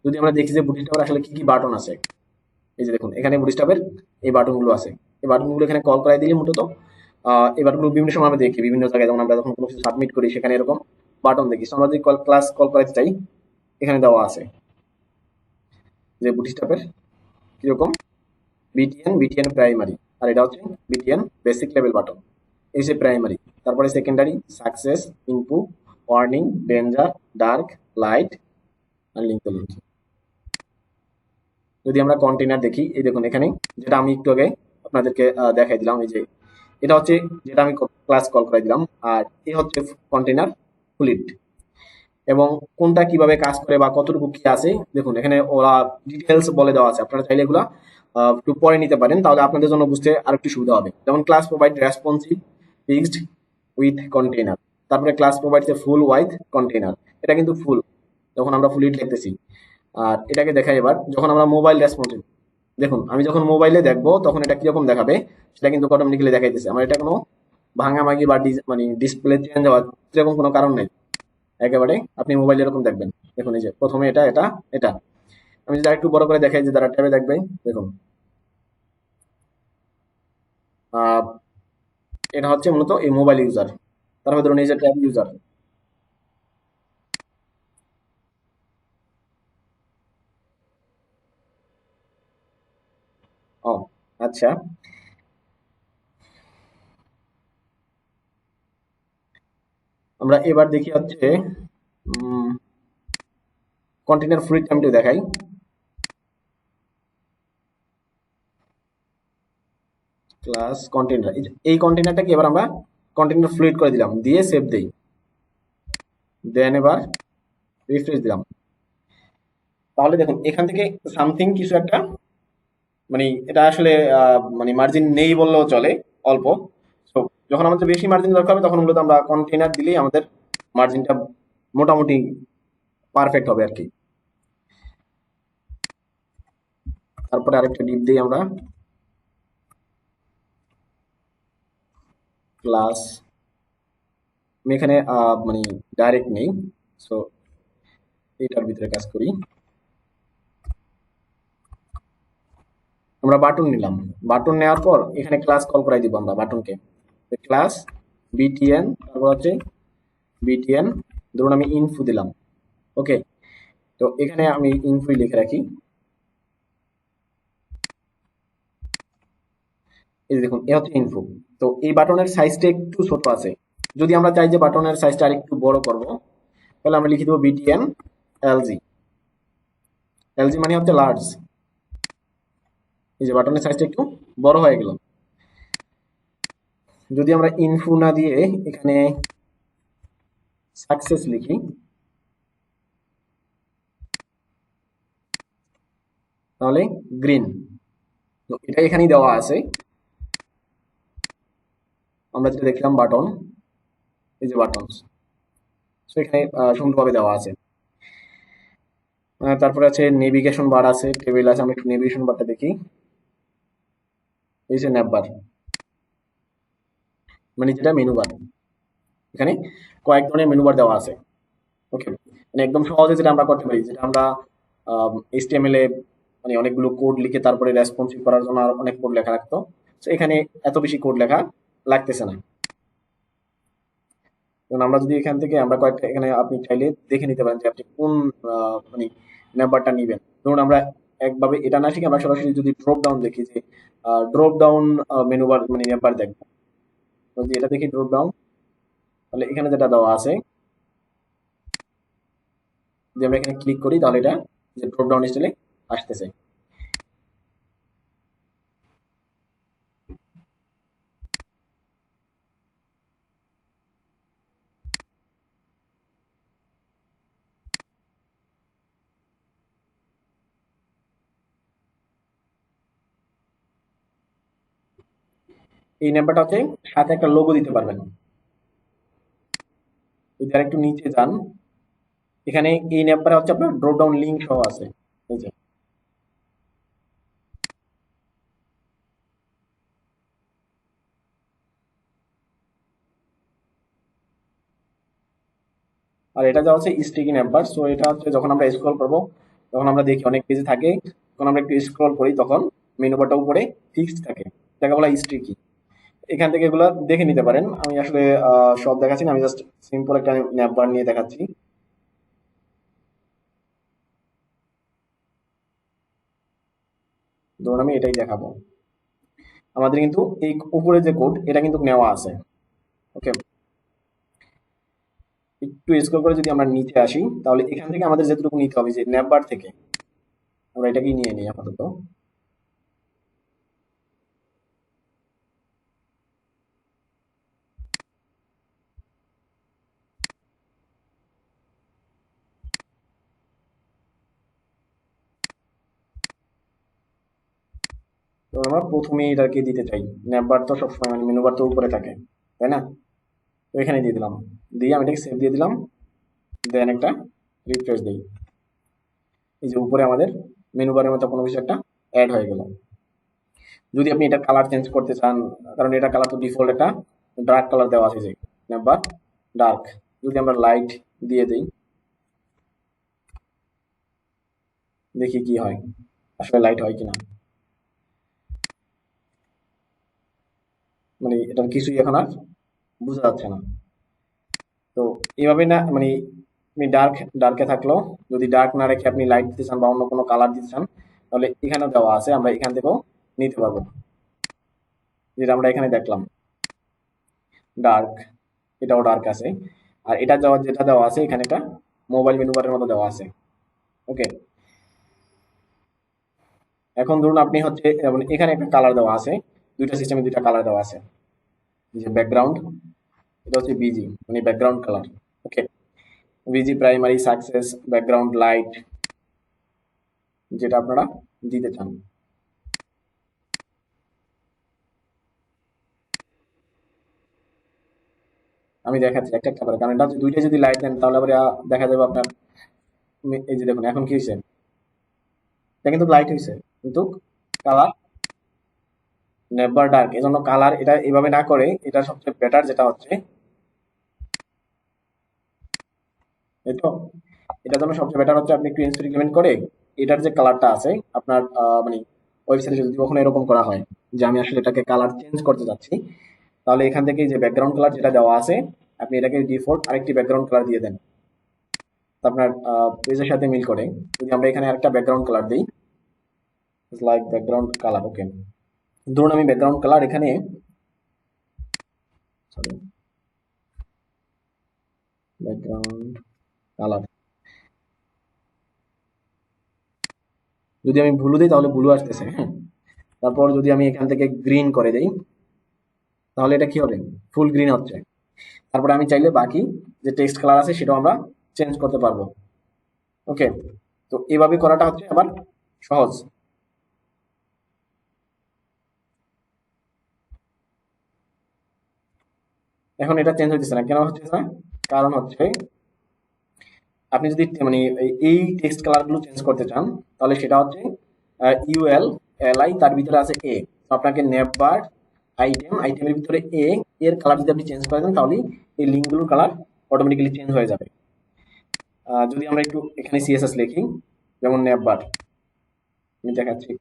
যদি আমরা দেখি যে বুটস্ট্র্যাপের আসলে কি কি বাটন আছে, এই যে দেখুন এখানে বুটস্ট্র্যাপের এই বাটনগুলো আছে। এই বাটনগুলো এখানে কল করাই দিলে মূলত এই বাটনগুলো বিভিন্ন সময় আমরা দেখি বিভিন্ন জায়গায়, যেমন আমরা যখন কোনো কিছু সাবমিট করি সেখানে এরকম বাটন দেখি। So আমরা যদি ক্লাস কল করাতে চাই, এখানে দেওয়া আছে যে বুটস্ট্র্যাপের কিরকম, বিটিএন, বিটিএন প্রাইমারি, আর এটা হচ্ছে বিটিএন বেসিক লেভেল বাটন, এই যে প্রাইমারি। তারপরে secondary, success, input, warning, danger, dark, light, আর লিঙ্ক টু লিঙ্ক। যদি আমরা কন্টেনার দেখি, এই দেখুন এখানে যেটা আমি একটু আগে আপনাদেরকে দেখাই দিলাম, এই যে এটা হচ্ছে যেটা আমি ক্লাস কল করে দিলাম, আর এই হচ্ছে কন্টেনার ফুলিট। এবং কোনটা কিভাবে কাজ করে বা কতটুকু কি আছে, দেখুন এখানে ওরা ডিটেলস বলে দেওয়া আছে, আপনারা চাইলে এগুলা একটু পরে নিতে পারেন, তাহলে আপনাদের জন্য বুঝতে আর একটু সুবিধা হবে। যেমন class provide responsive fixed with container, তারপরে class provide full with container, এটা কিন্তু ফুল যখন আমরা ফুল ইট লিখতেছি। আর এটাকে দেখাই এবার যখন আমরা মোবাইল রেসপন্সিভ, দেখুন আমি যখন মোবাইলে দেখবো তখন এটা কিরকম দেখাবে, সেটা কিন্তু অটোমেটিক্যালি দেখাইতেছে। আমার এটা কোনো ভাঙাভাঙি বা মানে ডিসপ্লে চেঞ্জ হওয়ার এরকম কোনো কারণ নেই, একেবারে আপনি মোবাইল এরকম দেখবেন। দেখুন এই যে প্রথমে এটা এটা এটা, আমি যদি একটু বড় করে দেখাই যে যারা ট্যাবে দেখবে, দেখুন আহ এটা হচ্ছে মূলত এই মোবাইল ইউজার, তারপরে ধরুন এই যে ট্যাব ইউজার। ও আচ্ছা, আমরা এবার দেখি হচ্ছে কন্টেনার ফ্রি টাইমটি দেখাই। ক্লাস কন্টেনার, এই কন্টেনারটাকে এবার আমরা কন্টেনার ফ্লুইড করে দিলাম, দিয়ে সেভ দেই। দেন এবার রিফ্রেশ দিলাম। তাহলে দেখুন এখান থেকে সামথিং কিছু একটা, মানে এটা আসলে মানে মার্জিন নেই বললেও চলে, অল্প। তো যখন আমাদের বেশি মার্জিন দরকার হবে তখন মূলত আমরা কন্টেনার দিলেই আমাদের মার্জিনটা মোটামুটি পারফেক্ট হবে আর কি। তারপরে আরেকটা ডিপ দিই আমরা, ক্লাস। আমি এখানে মানে ডাইরেক্ট নেই, সো এটার ভিতরে কাজ করি। আমরা বাটন নিলাম, বাটন নেওয়ার পর এখানে ক্লাস কল করাই দিব আমরা বাটনকে, ক্লাস বিটিএন, তারপর হচ্ছে বিটিএন, ধরুন আমি ইনফো দিলাম। ওকে, তো এখানে আমি ইনফোই লিখে রাখি। এই যে দেখুন এ হচ্ছে ইনফো। তো এই বাটনের সাইজটা একটু ছোট আছে, যদি আমরা চাই যে বাটনের সাইজটা আরেকটু বড় করব, তাহলে আমরা লিখে দেবো বিটিএন এলজি। এলজি মানে হচ্ছে লার্জ। এই যে বাটনের সাইজটা একটু বড় হয়ে গেল। যদি আমরা ইনফো না দিয়ে এখানে সাকসেস লিখি, তাহলে গ্রিন। তো এটা এখানেই দেওয়া আছে, আমরা যেটা দেখলাম বাটন, এই যে বাটন, সো এখানে সুন্দরভাবে দেওয়া আছে। তারপরে আছে নেভিগেশন বার আছে, টেবিল আছে, আমরা একটু নেভিগেশন বারটা দেখি। এই যে ন্যাপ বার, মানে যেটা মেনু বার, এখানে কয়েক ধরনের মেনু বার দেওয়া আছে। ওকে, মানে একদম সহজে যেটা আমরা করতে পারি, যেটা আমরা এইচটিএমএল এ মানে অনেকগুলো কোড লিখে তারপরে রেসপন্সিভ করার জন্য আর অনেক কোড লেখা লাগতো, তো এখানে এত বেশি কোড লেখা লাগতেছে না। কারণ আমরা যদি এখান থেকে আমরা কয়েকটা, এখানে আপনি চাইলে দেখে নিতে পারেন যে আপনি কোন মানে নাম্বারটা নিবেন। ধরুন আমরা একভাবে এটা না শিখে আমরা সরাসরি যদি ড্রপ ডাউন দেখি, যে ড্রপ ডাউন মেনু বার মানে নাম্বার দেখবো, যদি এটা দেখি ড্রপ ডাউন, তাহলে এখানে যেটা দেওয়া আছে, যে আমরা এখানে ক্লিক করি তাহলে এটা যে ড্রপ ডাউন স্টাইলে আসতেছে। এই নাম্বারটা হচ্ছে সাথে একটা লোগো দিতে পারবেন। যদি আর একটু নিচে যান, এখানে এই নাম্বারে হচ্ছে আপনার ড্রপ ডাউন লিঙ্ক সহ আছে, এই যে। আর এটা যা হচ্ছে স্টিকি নাম্বার, সো এটা হচ্ছে যখন আমরা স্ক্রল করবো তখন আমরা দেখি অনেক পেজে থাকে, যখন আমরা একটু স্ক্রল করি তখন মেনু বারটা উপরে ফিক্সড থাকে, যাকে বলা স্টিকি। এখান থেকে এগুলা দেখে নিতে পারেন। আমি আসলে সব দেখাচ্ছি না, আমি জাস্ট সিম্পল একটা নাম্বার নিয়ে দেখাচ্ছি। ধরুন আমি এটাই দেখাবো, আমাদের কিন্তু এই উপরে যে কোড এটা কিন্তু নেওয়া আছে। ওকে, একটু স্ক্রল করে যদি আমরা নিচে আসি, তাহলে এখান থেকে আমাদের যেটুকু নিতে হবে, যে নাম্বার থেকে আমরা এটাকেই নিয়ে নিই আপাতত। তো আমরা প্রথমেই এটাকে দিতে চাই, নাম্বার তো সবসময় মানে মেনু বার তো উপরে থাকে, তাই না? তো এখানে দিয়ে দিলাম, দিয়ে আমি এটাকে সেভ দিয়ে দিলাম, দেন একটা রিফ্রেশ দিই। এই যে উপরে আমাদের মেনু বারের মতো কোনো কিছু একটা অ্যাড হয়ে গেল। যদি আপনি এটা কালার চেঞ্জ করতে চান, কারণ এটা কালার তো ডিফল্ট একটা ডার্ক কালার দেওয়া আছে, যে নাম্বার ডার্ক, যদি আমরা লাইট দিয়ে দিই দেখি কি হয়, আসলে লাইট হয় কিনা। মানে এটার কিছুই এখন আর বোঝা যাচ্ছে না। তো এইভাবে না মানে আপনি ডার্কে থাকলো, যদি ডার্ক না রেখে আপনি লাইট দিতে চান বা অন্য কোনো কালার দিতে চান, তাহলে এখানে দেওয়া আছে, আমরা এখান থেকেও নিতে পারবো। যেটা আমরা এখানে দেখলাম ডার্ক, এটাও ডার্ক আছে। আর এটা যাওয়ার যেটা দেওয়া আছে এখানে একটা মোবাইল মেনু বারের মতো দেওয়া আছে। ওকে, এখন ধরুন আপনি হচ্ছে যেমন এখানে একটা কালার দেওয়া আছে, দুইটা সিস্টেমে দুইটা কালার দেওয়া আছে, এই যে ব্যাকগ্রাউন্ড, এটা হচ্ছে বিজি মানে ব্যাকগ্রাউন্ড কালার। ওকে, ভিজি প্রাইমারি সাকসেস ব্যাকগ্রাউন্ড লাইট যেটা আপনারা দিতে চান। আমি দেখাচ্ছি একটা একটা করে, কারণ এটা হচ্ছে দুইটা যদি লাইট দেন তাহলে আবার দেখা যাবে আপনার এই যে দেখুন এখন কি হয়েছে, এটা কিন্তু লাইট হয়েছে কিন্তু কালার নেভার ডার্ক। এই জন্য কালার এটা এইভাবে না করে এটা সবচেয়ে বেটার যেটা হচ্ছে, এই তো এটার জন্য সবচেয়ে বেটার হচ্ছে আপনি একটু এক্সপেরিমেন্ট করে এটার যে কালারটা আছে আপনার মানে ওয়েবসাইটে যদি কখনো এরকম করা হয় যে আমি আসলে এটাকে কালার চেঞ্জ করতে যাচ্ছি, তাহলে এখান থেকে যে ব্যাকগ্রাউন্ড কালার যেটা দেওয়া আছে আপনি এটাকে ডিফল্ট আরেকটি ব্যাকগ্রাউন্ড কালার দিয়ে দেন, তো আপনার পেজের সাথে মিল করে। যদি আমরা এখানে আরেকটা ব্যাকগ্রাউন্ড কালার দিই, লাইক ব্যাকগ্রাউন্ড কালার, ওকে, ধরুন আমি ব্যাকগ্রাউন্ড কালার এখানে সরি ব্যাকগ্রাউন্ড কালার যদি আমি ব্লু দিই তাহলে ব্লু আসতেছে, হ্যাঁ। তারপর যদি আমি এখান থেকে গ্রিন করে দেই তাহলে এটা কি হবে, ফুল গ্রিন হচ্ছে। তারপরে আমি চাইলে বাকি যে টেক্সট কালার আছে সেটাও আমরা চেঞ্জ করতে পারবো। ওকে, তো এভাবে করাটা হচ্ছে আবার সহজ। এখন এটা চেঞ্জ হচ্ছে না, কেন হচ্ছে না? কারণ হচ্ছে আপনি যদি মানে এই টেক্সট কালার গুলো চেঞ্জ করতে চান তাহলে সেটা হচ্ছে ইউএল এলআই তার ভিতরে আছে এ, আপনাকে নেভার আইটেমের ভিতরে এর কালার যদি আপনি চেঞ্জ করে দেন তাহলে এই লিঙ্কগুলোর কালার অটোমেটিক্যালি চেঞ্জ হয়ে যাবে। যদি আমরা একটু এখানে সিএসএস লিখি, যেমন নেভার, আমি দেখাচ্ছি,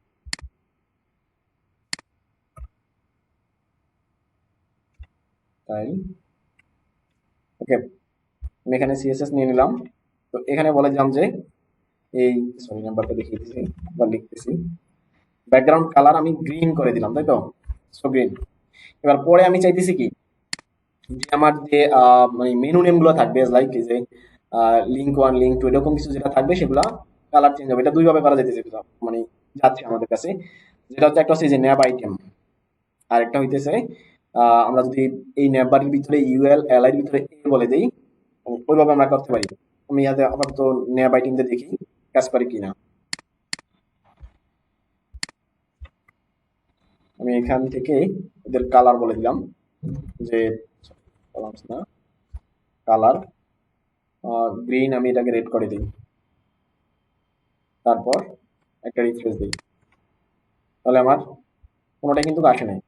তাই ওকে, আমি এখানে সিএসএস নিয়ে নিলাম। তো এখানে বলে দিলাম যে এই সরি নাম্বারটা দেখিয়ে দিচ্ছি বা লিখতেছি, ব্যাকগ্রাউন্ড কালার আমি গ্রিন করে দিলাম, তাই তো, সো গ্রিন। এবার পরে আমি চাইতেছি কি যে আমার যে মানে মেনু নেম গুলো থাকবে লাইক যে লিঙ্ক ওয়ান লিঙ্ক টু এরকম কিছু যেটা থাকবে সেগুলা কালার চেঞ্জ হবে। এটা দুই ভাবে করা যেতেছে, মানে যাচ্ছে আমাদের কাছে, যেটা হচ্ছে একটা হচ্ছে যে ন্যাব আইটেম, আর একটা হইতেছে আমরা যদি এই ন্যাব বাড়ির ভিতরে ইউএল এল এর ভিতরে এ বলে দেই, ওইভাবে আমরা করতে পারি। আমি ইয়াতে আপাতত ন্যাব আইটেম দিয়ে দেখি কাজ করে কিনা। আমি এখান থেকে ওদের কালার বলে দিলাম যে না কালার গ্রিন, আমি এটাকে রেড করে দিই, তারপর একটা রিফ্রেশ দিই, তাহলে আমার কোনোটাই কিন্তু আসে নাই।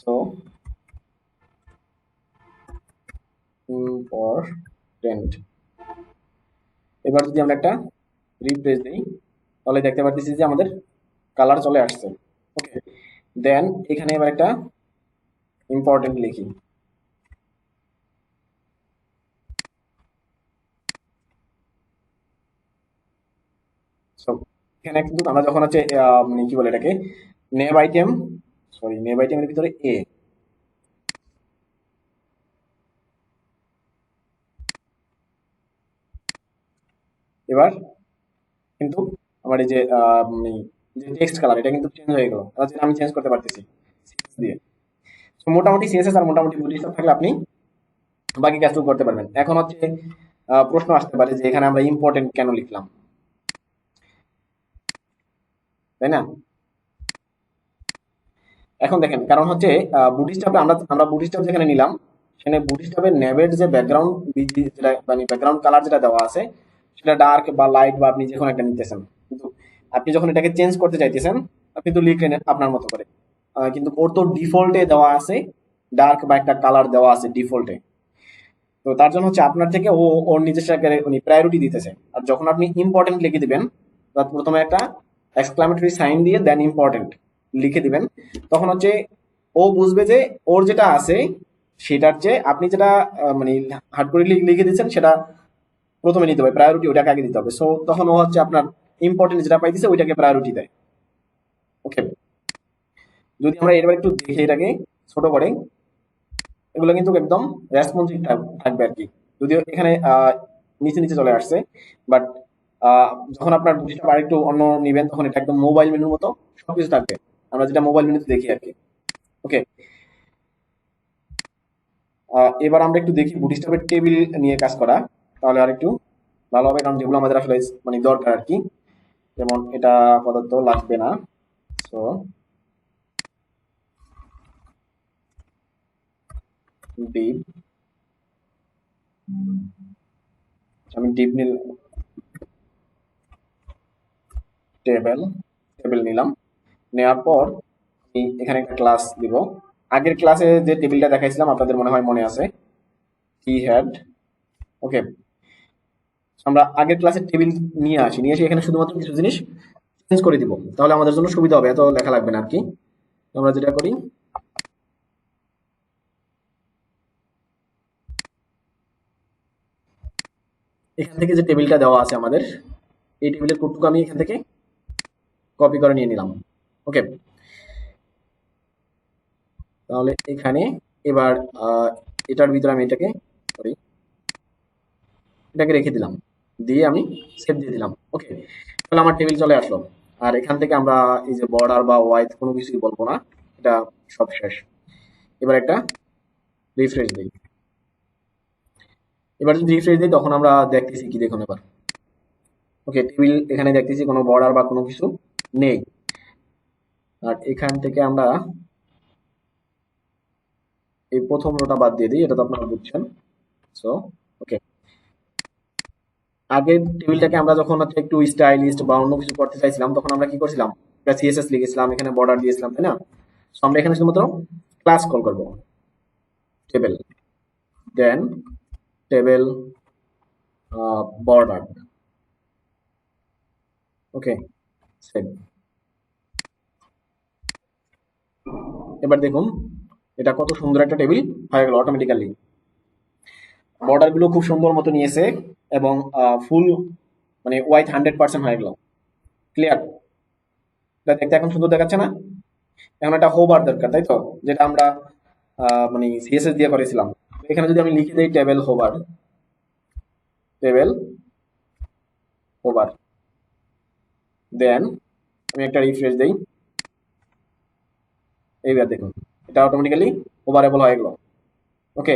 সো ইম্পর্টেন্ট, এবার যদি আমরা একটা রিফ্রেশ দিই তাহলে দেখতে পাচ্ছি যে আমাদের কালার চলে আসছে। ওকে, দেন এখানে এবার একটা ইম্পর্টেন্ট লিখি। সো এখানে কিন্তু আমরা যখন হচ্ছে মানে কি বলে এটাকে নেব আইটেম, সরি নেব আইটেমের ভিতরে এ, এবার কিন্তু আমার এই যে মানে যে টেক্সট কালার এটা কিন্তু চেঞ্জ হয়ে গেল, তাহলে আমি চেঞ্জ করতে পারতেছি CSS দিয়ে। তো মোটামুটি সিএসএস আর মোটামুটি বুটিস্ট্র্যাপ থাকলে আপনি বাকি কাজটুকু করতে পারবেন। এখন হচ্ছে প্রশ্ন আসতে পারে যে এখানে আমরা ইম্পর্টেন্ট কেন লিখলাম, তাই না? এখন দেখেন কারণ হচ্ছে বুটিস্ট্র্যাপে আমরা বুটিস্ট্র্যাপ যেখানে নিলাম সেখানে বুটিস্ট্র্যাপের নেভের যে ব্যাকগ্রাউন্ড যেটা মানে ব্যাকগ্রাউন্ড কালার যেটা দেওয়া আছে সেটা ডার্ক বা লাইট বা আপনি যে কোনো একটা নিতেছেন, কিন্তু আপনি যখন এটাকে চেঞ্জ করতে চাইতেছেন আপনি তো লিখলেন আপনার মতো করে, কিন্তু ওর তো ডিফল্টে দেওয়া আছে ডার্ক বা একটা কালার দেওয়া আছে ডিফল্টে। তো তার জন্য হচ্ছে আপনার থেকে ও ওর নিজস্ব উনি প্রায়োরিটি দিতেছে। আর যখন আপনি ইম্পর্টেন্ট লিখে দিবেন, প্রথমে একটা এক্সক্লামেটরি সাইন দিয়ে দেন ইম্পর্টেন্ট লিখে দিবেন, তখন হচ্ছে ও বুঝবে যে ওর যেটা আছে সেটার চেয়ে আপনি যেটা মানে হার্ড করে লিখে দিচ্ছেন সেটা প্রথমে নিতে হবে, প্রায়োরিটি ওটাকে আগে দিতে হবে। সো তখন ও হচ্ছে আপনার ইম্পর্টেন্ট যেটা পাইতেছে ওইটাকে প্রায়োরিটি দেয়। ওকে, যদি আমরা এবার একটু দেখি এটাকে ছোট করে, এগুলো কিন্তু একদম রেসপন্সিভ থাকবে আর কি, যদিও এখানে নিচে নিচে চলে আসছে, বাট যখন আপনার বুঝিটা আর একটু অন্য নিবেন তখন এটা একদম মোবাইল মেনুর মতো সবকিছু থাকবে, আমরা যেটা মোবাইল মেনুতে দেখি আর কি। ওকে, এবার আমরা একটু দেখি বুটস্ট্র্যাপের টেবিল নিয়ে কাজ করা, তাহলে আর একটু ভালো হবে, কারণ যেগুলো আমাদের আসলে মানে দরকার আর কি। যেমন এটা আপাতত লাগবে না। সো ডিপ, আমি ডিপ টেবিল টেবিল নিলাম। নেওয়ার পর আমি এখানে একটা ক্লাস দিব। আগের ক্লাসে যে টেবিলটা দেখাইছিলাম আপনাদের মনে হয় মনে আছে, কি হ্যাড। ওকে, আমরা আগের ক্লাসের টেবিল নিয়ে এসে এখানে শুধুমাত্র কিছু জিনিস চেঞ্জ করে দিব, তাহলে আমাদের জন্য সুবিধা হবে, এত লেখা লাগবে না আর কি। আমরা যেটা করি, এখান থেকে যে টেবিলটা দেওয়া আছে আমাদের, এই টেবিলের কোডটুকু আমি এখান থেকে কপি করে নিয়ে নিলাম। ওকে, তাহলে এখানে এবার এটার ভিতরে আমি এটাকে সরি এটাকে রেখে দিলাম, দিয়ে আমি সেভ দিয়ে দিলাম। ওকে, তাহলে আমার টেবিল চলে আসলো। আর এখান থেকে আমরা এই যে বর্ডার বা ওয়াইথ কোনো কিছুই বলবো না, এটা সব শেষ। এবার একটা রিফ্রেশ দিই। এবার যদি রিফ্রেশ দিই তখন আমরা দেখতেছি কি, দেখুন এবার ওকে, টেবিল এখানে দেখতেছি কোনো বর্ডার বা কোনো কিছু নেই। আর এখান থেকে আমরা এই প্রথম রোটা বাদ দিয়ে দিই, এটা তো আপনারা বুঝছেন। সো ওকে, আগের টেবিলটাকে আমরা যখন হচ্ছে একটু স্টাইলিস্ট বা অন্য কিছু করতে চাইছিলাম, তখন আমরা কি করছিলাম, একটা সিএসএস লিখেছিলাম, এখানে বর্ডার দিয়েছিলাম, তাই না? তো আমরা এখানে শুধুমাত্র ক্লাস কল করব, টেবিল, দেন টেবিল বর্ডার। ওকে, সেভ। এবার দেখুন এটা কত সুন্দর একটা টেবিল হয়ে গেল অটোমেটিক্যালি। বর্ডার গুলো খুব সুন্দর মতো নিয়েছে, এবং ফুল মানে হোয়াইট 100% হয়ে গেল। ক্লিয়ার? এটা দেখতে এখন সুন্দর দেখাচ্ছে না? এখন একটা হোবার দরকার, তাই তো, যেটা আমরা মানে সিএসএস দিয়ে করেছিলাম। তো এখানে যদি আমি লিখে দিই টেবিল হোবার, টেবিল হোবার, দেন আমি একটা রিফ্রেশ দেই, এইবার দেখুন এটা অটোমেটিক্যালি ওভারেবল হয়ে গেল। ওকে,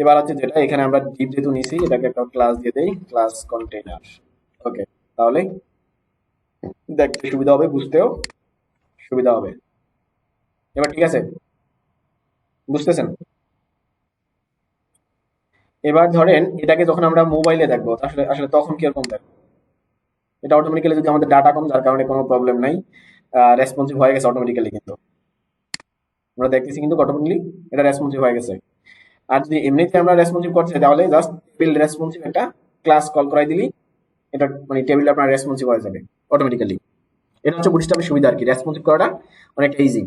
এবার হচ্ছে যেটা এখানে আমরা ডিপ যেহেতু নিছি, এটাকে একটা ক্লাস দিয়ে দেই, ক্লাস কন্টেইনার। ওকে, তাহলে দেখতে সুবিধা হবে, বুঝতেও সুবিধা হবে। এবার ঠিক আছে, বুঝতেছেন? এবার ধরেন এটাকে যখন আমরা মোবাইলে দেখবো, আসলে আসলে তখন কিরকম দেখবো? এটা অটোমেটিক্যালি যদি আমাদের ডাটা কম, যার কারণে কোনো প্রবলেম নাই, রেসপন্সিভ হয়ে গেছে অটোমেটিক্যালি, কিন্তু আমরা দেখতেছি কিন্তু অটোমেটিক্যালি এটা রেসপন্সিভ হয়ে গেছে। আর যদি এমনিতে আমরা রেসপন্সিভ করতে চাই, তাহলে জাস্ট টেবিল রেসপন্সিভ একটা ক্লাস কল করাই দিলি, এটা মানে টেবিল আপনার রেসপন্সিভ হয়ে যাবে অটোমেটিক্যালি। এটা হচ্ছে বুটস্ট্র্যাপের সুবিধা আর কি, রেসপন্সিভ করাটা অনেকটা ইজি।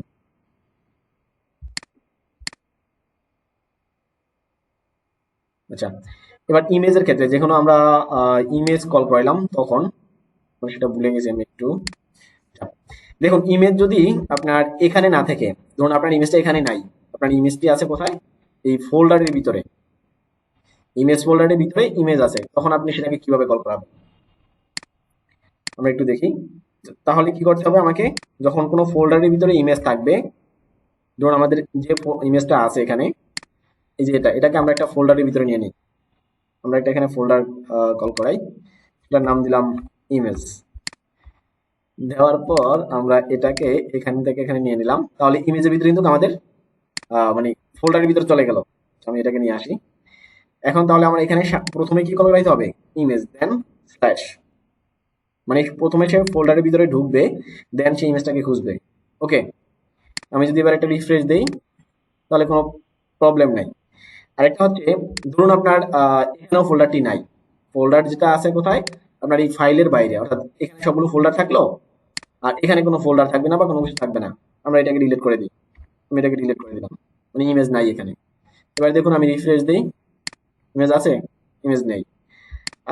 আচ্ছা, এবার ইমেজের ক্ষেত্রে যখন আমরা ইমেজ কল করাইলাম তখন, আমি সেটা ভুলে গেছি আমি একটু। আচ্ছা, দেখুন ইমেজ যদি আপনার এখানে না থাকে, ধরুন আপনার ইমেজটা এখানে নাই, আপনার ইমেজটি আছে কোথায়, এই ফোল্ডারের ভিতরে, ইমেজ ফোল্ডারের ভিতরে ইমেজ আছে, তখন আপনি সেটাকে কিভাবে কল করাবেন আমরা একটু দেখি। তাহলে কি করতে হবে আমাকে, যখন কোনো ফোল্ডারের ভিতরে ইমেজ থাকবে, ধরুন আমাদের যে ইমেজটা আছে এখানে, এই যে এটাকে আমরা একটা ফোল্ডারের ভিতরে নিয়ে নিই। আমরা একটা এখানে ফোল্ডার কল করাই, এটার নাম দিলাম ইমেজ। দেওয়ার পর আমরা এটাকে এখান থেকে এখানে নিয়ে নিলাম, তাহলে ইমেজের ভিতরে কিন্তু আমাদের মানে ফোল্ডারের ভিতরে চলে গেল। আমি এটাকে নিয়ে আসি। এখন তাহলে আমরা এখানে প্রথমে কি কল করাইতে হবে, ইমেজ, দেন স্ল্যাশ, মানে প্রথমে সে ফোল্ডারের ভিতরে ঢুকবে, দেন সেই ইমেজটাকে খুঁজবে। ওকে, আমি যদি এবার একটা রিফ্রেশ দেই, তাহলে কোনো প্রবলেম নাই। আরেকটা হচ্ছে, ধরুন আপনার এখানেও ফোল্ডারটি নাই, ফোল্ডার যেটা আছে কোথায়, আপনার এই ফাইলের বাইরে, অর্থাৎ এখানে সবগুলো ফোল্ডার থাকলো আর এখানে কোনো ফোল্ডার থাকবে না বা কোনো কিছু থাকবে না, আমরা এটাকে ডিলিট করে দিই। আমি এটাকে ডিলিট করে দিলাম, মানে ইমেজ নাই এখানে। এবার দেখুন আমি রিফ্রেশ দিই, ইমেজ আছে, ইমেজ নেই।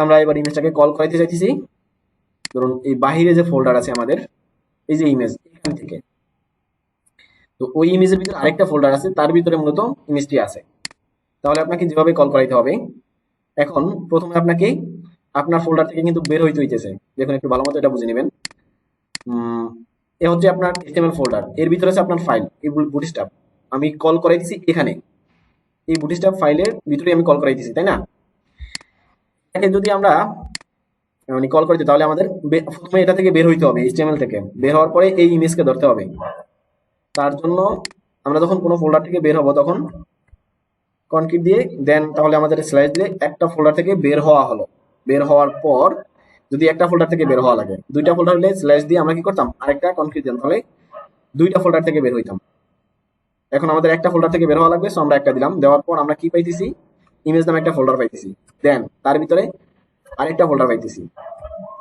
আমরা এবার ইমেজটাকে কল করাইতে চাইতেছি, ধরুন এই বাহিরে যে ফোল্ডার আছে আমাদের, এই যে ইমেজ, এখান থেকে, তো ওই ইমেজের ভিতরে আরেকটা ফোল্ডার আছে, তার ভিতরে মূলত ইমেজটি আছে। তাহলে আপনাকে যেভাবে কল করাইতে হবে, এখন প্রথমে আপনাকে আপনার ফোল্ডার থেকে কিন্তু বের হইতে হইতেছে। দেখুন একটু ভালো মতো এটা বুঝে নেবেন। এ হচ্ছে আপনার HTML ফোল্ডার, এর ভিতরে আছে আপনার ফাইল, এই বুটস্ট্র্যাপ। আমি কল করাইতেছি এখানে, এই বুটস্ট্র্যাপ ফাইলের ভিতরে আমি কল করাই দিছি, তাই না? এটাকে যদি আমরা মানে কল করে দিই, তাহলে আমাদের প্রথমে এটা থেকে বের হইতে হবে, এইচটিএমএল থেকে বের হওয়ার পরে এই ইমেজকে ধরতে হবে। তার জন্য আমরা যখন কোনো ফোল্ডার থেকে বের হব তখন কনক্রিট দিয়ে দেন তাহলে আমাদের স্ল্যাশ দিয়ে একটা ফোল্ডার থেকে বের হওয়া হলো। বের হওয়ার পর যদি একটা ফোল্ডার থেকে বের হওয়া লাগে, দুইটা ফোল্ডার হলে স্ল্যাশ দিয়ে আমরা কি করতাম, আরেকটা কনক্রিট দিতাম, তাহলে দুইটা ফোল্ডার থেকে বের হইতাম। এখন আমাদের একটা ফোল্ডার থেকে বের হওয়া লাগবে, সো আমরা একটা দিলাম। দেওয়ার পর আমরা কি পাইতেছি, ইমেজ নামে একটা ফোল্ডার পাইতেছি। দেন তার ভিতরে আরেকটা ফোল্ডার পাইতেছি,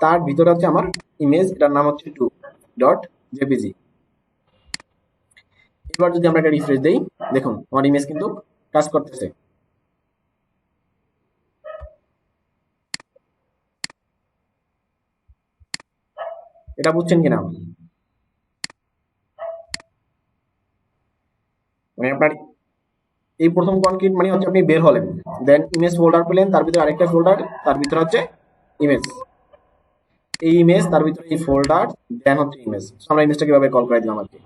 তার ভিতরে হচ্ছে আমার ইমেজ, এটার নাম হচ্ছে 2.jpg। এবার যদি আমরা একটা রিফ্রেশ দেই, দেখুন আমার ইমেজ কিন্তু কাজ করতেছে। এটা বুঝছেন কিনা? মানে আপনার এই প্রথম কনক্রিট মানে হচ্ছে আপনি বের হলেন, দেন ইমেজ ফোল্ডার পেলেন, তার ভিতরে আরেকটা ফোল্ডার, তার ভিতরে হচ্ছে ইমেজ, এই ইমেজ, তার ভিতরে এই ফোল্ডার, দেন হচ্ছে ইমেজ। আমরা ইমেজটা কিভাবে কল করে দিলাম আর কি।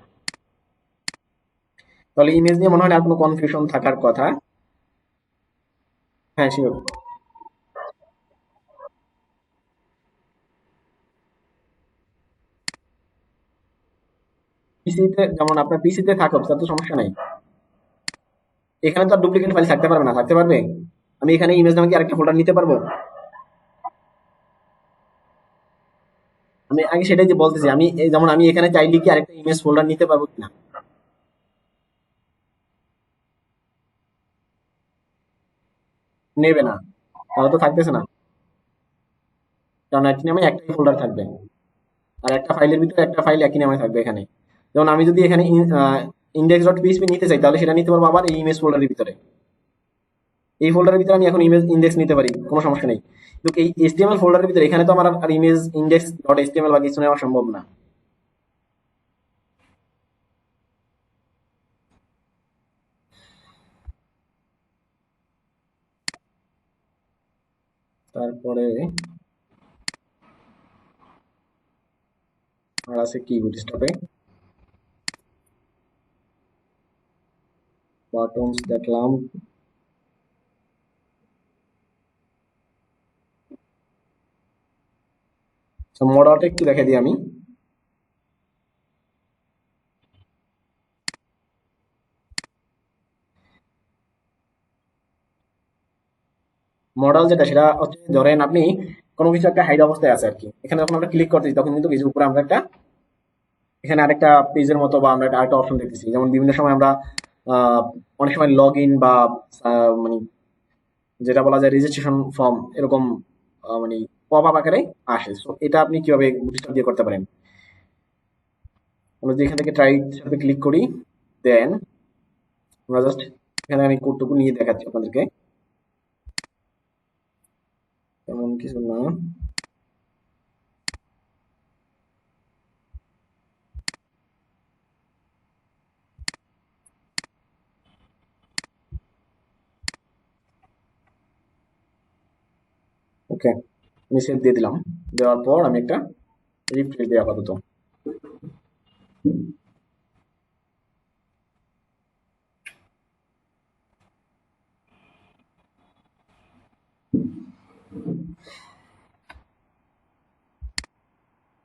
তাহলে ইমেজ নিয়ে মনে হয় আর কোনো কনফিউশন থাকার কথা। হ্যাঁ শিওর। পিসিতে যেমন আপনার পিসিতে থাকুক তার তো সমস্যা নাই, এখানে তো আর ডুপ্লিকেট ফাইল থাকতে পারবে না, থাকতে পারবে? আমি এখানে ইমেজ নামে কি আরেকটা ফোল্ডার নিতে পারবো? আমি আগে সেটাই যে বলতেছি, আমি যেমন আমি এখানে চাইলে কি আরেকটা ইমেজ ফোল্ডার নিতে পারবো কিনা? নেবে না, তাহলে তো থাকতেছে না, কারণ একই নামে একটাই ফোল্ডার থাকবে, আর একটা ফাইলের ভিতরে একটা ফাইল একই নামে থাকবে এখানে। যেমন আমি যদি এখানে index.php নিতে চাই, তাহলে সেটা নিতে পারবো আবার এই ইমেজ ফোল্ডারের ভিতরে। এই ফোল্ডারের ভিতরে আমি এখন ইমেজ ইন্ডেক্স নিতে পারি, কোনো সমস্যা নেই। কিন্তু এই HTML ফোল্ডারের ভিতরে এখানে তো আমার আর ইমেজ ইন্ডেক্স ডট এইচটিএমএল বা কিছু নেওয়া সম্ভব না। তারপরে আর আছে কি বুটস্ট্র্যাপে, বাটনস দেখলাম। মডালটা একটু দেখে দিই আমি। মডেল যেটা সেটা হচ্ছে, ধরেন আপনি কোনো কিছু একটা হাইড অবস্থায় আছে আর কি, এখানে যখন আমরা ক্লিক করতেছি তখন কিন্তু কিছু উপরে আমরা একটা এখানে আরেকটা পেজের মতো বা আমরা আরেকটা অপশন দেখতেছি। যেমন বিভিন্ন সময় আমরা আহ, অনেক সময় লগ ইন বা মানে যেটা বলা যায় রেজিস্ট্রেশন ফর্ম এরকম মানে পপ আপ আকারে আসে। সো এটা আপনি কিভাবে বুটস্ট্র্যাপ দিয়ে করতে পারেন, আমরা যদি এখান থেকে ট্রাই সাথে ক্লিক করি, দেন আমরা জাস্ট এখানে আমি কোডটুকু নিয়ে দেখাচ্ছি আপনাদেরকে, তেমন কিছু না। ওকে, আমি সেভ দিয়ে দিলাম। দেওয়ার পর আমি একটা রিফ্রেশ দিই আপাতত।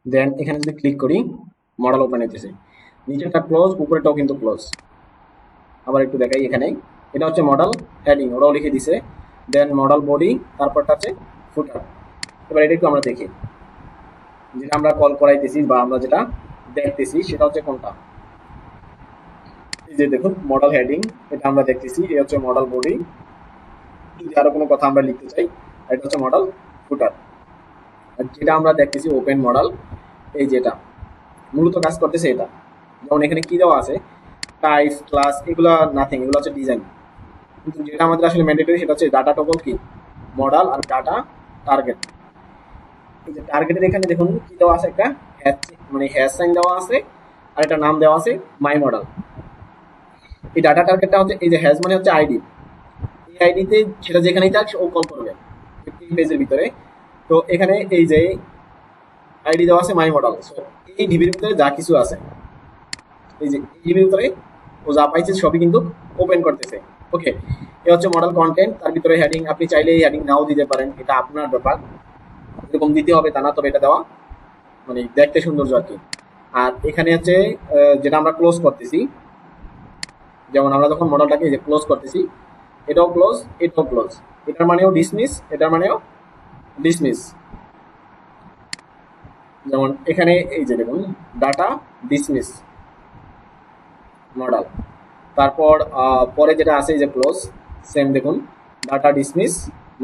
দেন এখানে যদি ক্লিক করি, মডেল ওপেন হইতেছে, নিচেরটা ক্লোজ, উপরেটাও কিন্তু ক্লোজ। আবার একটু দেখাই, এখানে এটা হচ্ছে মডেল হেডিং, ওরাও লিখে দিছে। দেন মডেল বডি, তারপরটা আছে ফুটার। এবার এটা একটু আমরা দেখি, যেটা আমরা কল করাইতেছি বা আমরা যেটা দেখতেছি সেটা হচ্ছে কোনটা। এই যে দেখুন মডেল হেডিং, এটা আমরা দেখতেছি, এটা হচ্ছে মডেল বডি। যদি আরো কোনো কথা আমরা লিখতে চাই, এটা হচ্ছে মডেল ফুটার। আর যেটা আমরা দেখতেছি ওপেন মডেল, এই যেটা মূলত কাজ করতেছে এটা। যেমন এখানে কি দেওয়া আছে, টাইপ ক্লাস এগুলা নাথিং, এগুলো হচ্ছে ডিজাইন। কিন্তু যেটা আমাদের আসলে ম্যান্ডেটরি সেটা হচ্ছে ডাটা টপল কি, মডেল আর ডাটা টার্গেট। এই যে টার্গেটের এখানে দেখুন কি দেওয়া আছে, একটা হ্যাশ মানে হ্যাশ সাইন দেওয়া আছে, আর একটা নাম দেওয়া আছে মাই মডেল। এই ডাটা টার্গেটটা হচ্ছে এই যে হ্যাশ মানে হচ্ছে আইডি, এই আইডিতে সেটা যেখানেই থাক ও কল করবে এই পেজের ভিতরে। তো এখানে এই যে আইডি দেওয়া আছে মাই মডেল, সো এই ডিবির ভিতরে যা কিছু আছে, এই যে এই ডিবির ভিতরে ও যা পাইছে সবই কিন্তু ওপেন করতেছে। ওকে, এ হচ্ছে মডেল কন্টেন্ট, তার ভিতরে হেডিং আপনি চাইলে এই হেডিং নাও দিতে পারেন, এটা আপনার ব্যাপার, এরকম দিতে হবে তা না, তবে এটা দেওয়া মানে দেখতে সৌন্দর্য আর কি। আর এখানে হচ্ছে যেটা আমরা ক্লোজ করতেছি, যেমন আমরা যখন মডেলটাকে এই যে ক্লোজ করতেছি, এটাও ক্লোজ, এটাও ক্লোজ, এটার মানেও ডিসমিস, এটার মানেও ডিসমিস। যেমন এখানে এই যে দেখুন ডাটা ডিসমিস মডেল, তারপর পরে যেটা আছে এই যে ক্লোজ, সেম দেখুন ডাটা ডিসমিস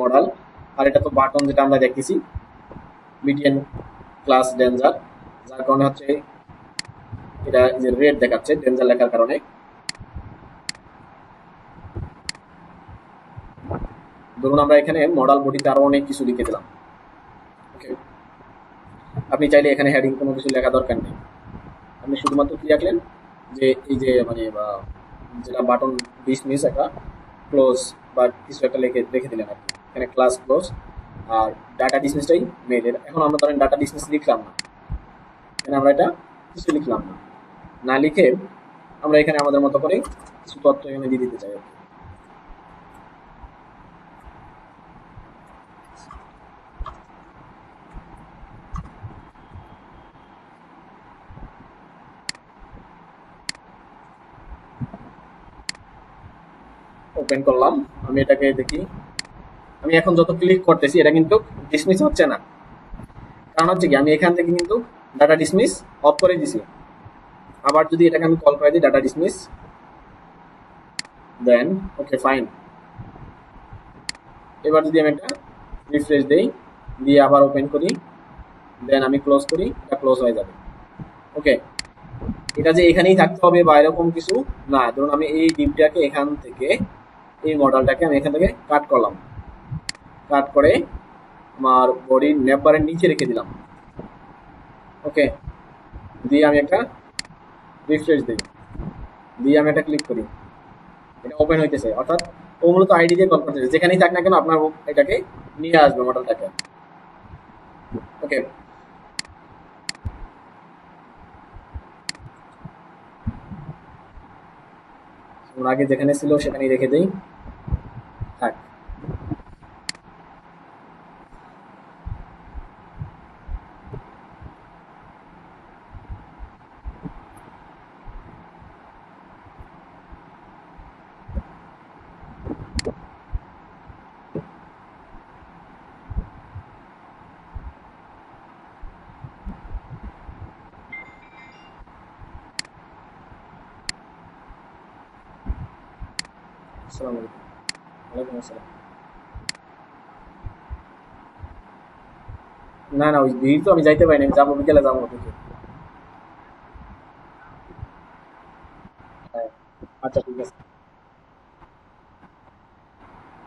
মডেল। আর এটা তো বাটন যেটা আমরা দেখতেছি বিটিএন ক্লাস ডেঞ্জার, যার কারণে হচ্ছে এটা যে রেড দেখাচ্ছে ডেঞ্জার লেখার কারণে। ধরুন আমরা এখানে মডেল বডিতে আরো অনেক কিছু লিখে দিলাম। ওকে, আপনি চাইলে এখানে হেডিং কোনো কিছু লেখা দরকার নেই, আপনি শুধুমাত্র কি রাখলেন যে এই যে মানে যেটা বাটন ডিসমিস একটা ক্লোজ বা কিছু একটা রেখে দিলেন আর কি, এখানে ক্লাস ক্লোজ। আর ডাটা ডিসমিসটাই মেল। এখন আমরা ধরেন ডাটা ডিসমিস লিখলাম না, এখানে আমরা এটা কিছু লিখলাম না, না লিখে আমরা এখানে আমাদের মতো করে কিছু তথ্য এখানে দিয়ে দিতে চাই আর কি। ওপেন করলাম, আমি এটাকে দেখি, আমি এখন যত ক্লিক করতেছি এটা কিন্তু ডিসমিস হচ্ছে না, কারণ হচ্ছে কি আমি এখান থেকে কিন্তু ডাটা ডিসমিস অফ করে দিছি। আবার যদি এটাকে আমি কল করে দিই ডাটা ডিসমিস, দেন ওকে ফাইন। এবার যদি আমি একটা রিফ্রেশ দেই, দিয়ে আবার ওপেন করি, দেন আমি ক্লোজ করি, এটা ক্লোজ হয়ে যাবে। ওকে, এটা যে এখানেই থাকতে হবে বা এরকম কিছু না। ধরুন আমি এই ডিপটাকে এখান থেকে, এই মডেলটাকে আমি এখান থেকে কাট করলাম, কাট করে আমার বডির নেটবারের নিচে রেখে দিলাম। ওকে, দিয়ে আমি একটা রিফ্রেশ দিই, দিয়ে আমি একটা ক্লিক করি, এটা ওপেন হইতেছে। অর্থাৎ ও মূলত আইডি দিয়ে কল করতেছে, যেখানেই থাক না কেন আপনার এটাকে নিয়ে আসবে মডেলটাকে। ওকে, আগে যেখানে ছিল সেখানেই রেখে দেই, থাক। আসসালামু আলাইকুম। ওয়ালাইকুম আসসালাম। না না, ওই ভিড় তো আমি যাইতে পারিনি, আমি যাবো বিকেলে যাবো দেখি। হ্যাঁ, আচ্ছা ঠিক আছে,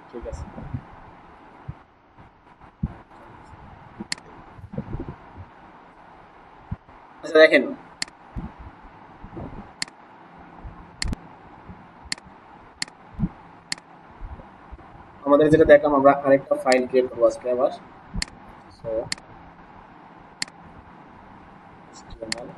ঠিক আছে। আচ্ছা দেখেন, আমাদের যেটা দেখলাম, আমরা আরেকটা ফাইল ক্রিয়েট করবো আজকে আবার। সো HTML,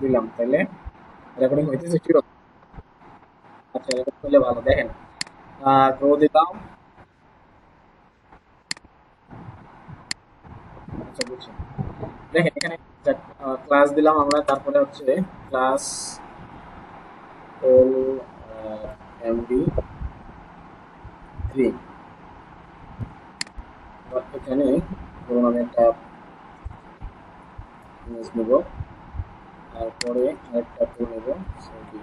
দিলাম তাহলে রেকর্ডিং হইতেছে ঠিক আছে। আচ্ছা রেকর্ড করলে ভালো, দেখেন গ্রো দিলাম, আচ্ছা বুঝছি। দেখেন এখানে ক্লাস দিলাম আমরা, তারপরে হচ্ছে ক্লাস এল এমডি 3। এখানে ধরুন আমি একটা ইমেজ নেব, তারপরে আরেকটা টু নেব, সরি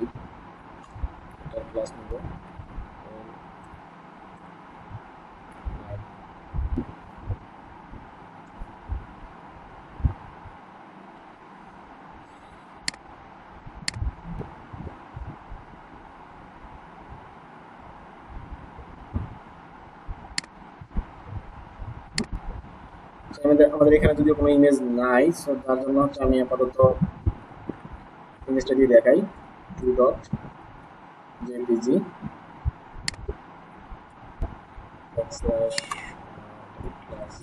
একটা ক্লাস নেব। আমাদের আমাদের এখানে যদিও কোনো ইমেজ নাই, সো তার জন্য হচ্ছে আমি আপাতত ইমেজটা দিয়ে দেখাই। Two dot JPG backslash class.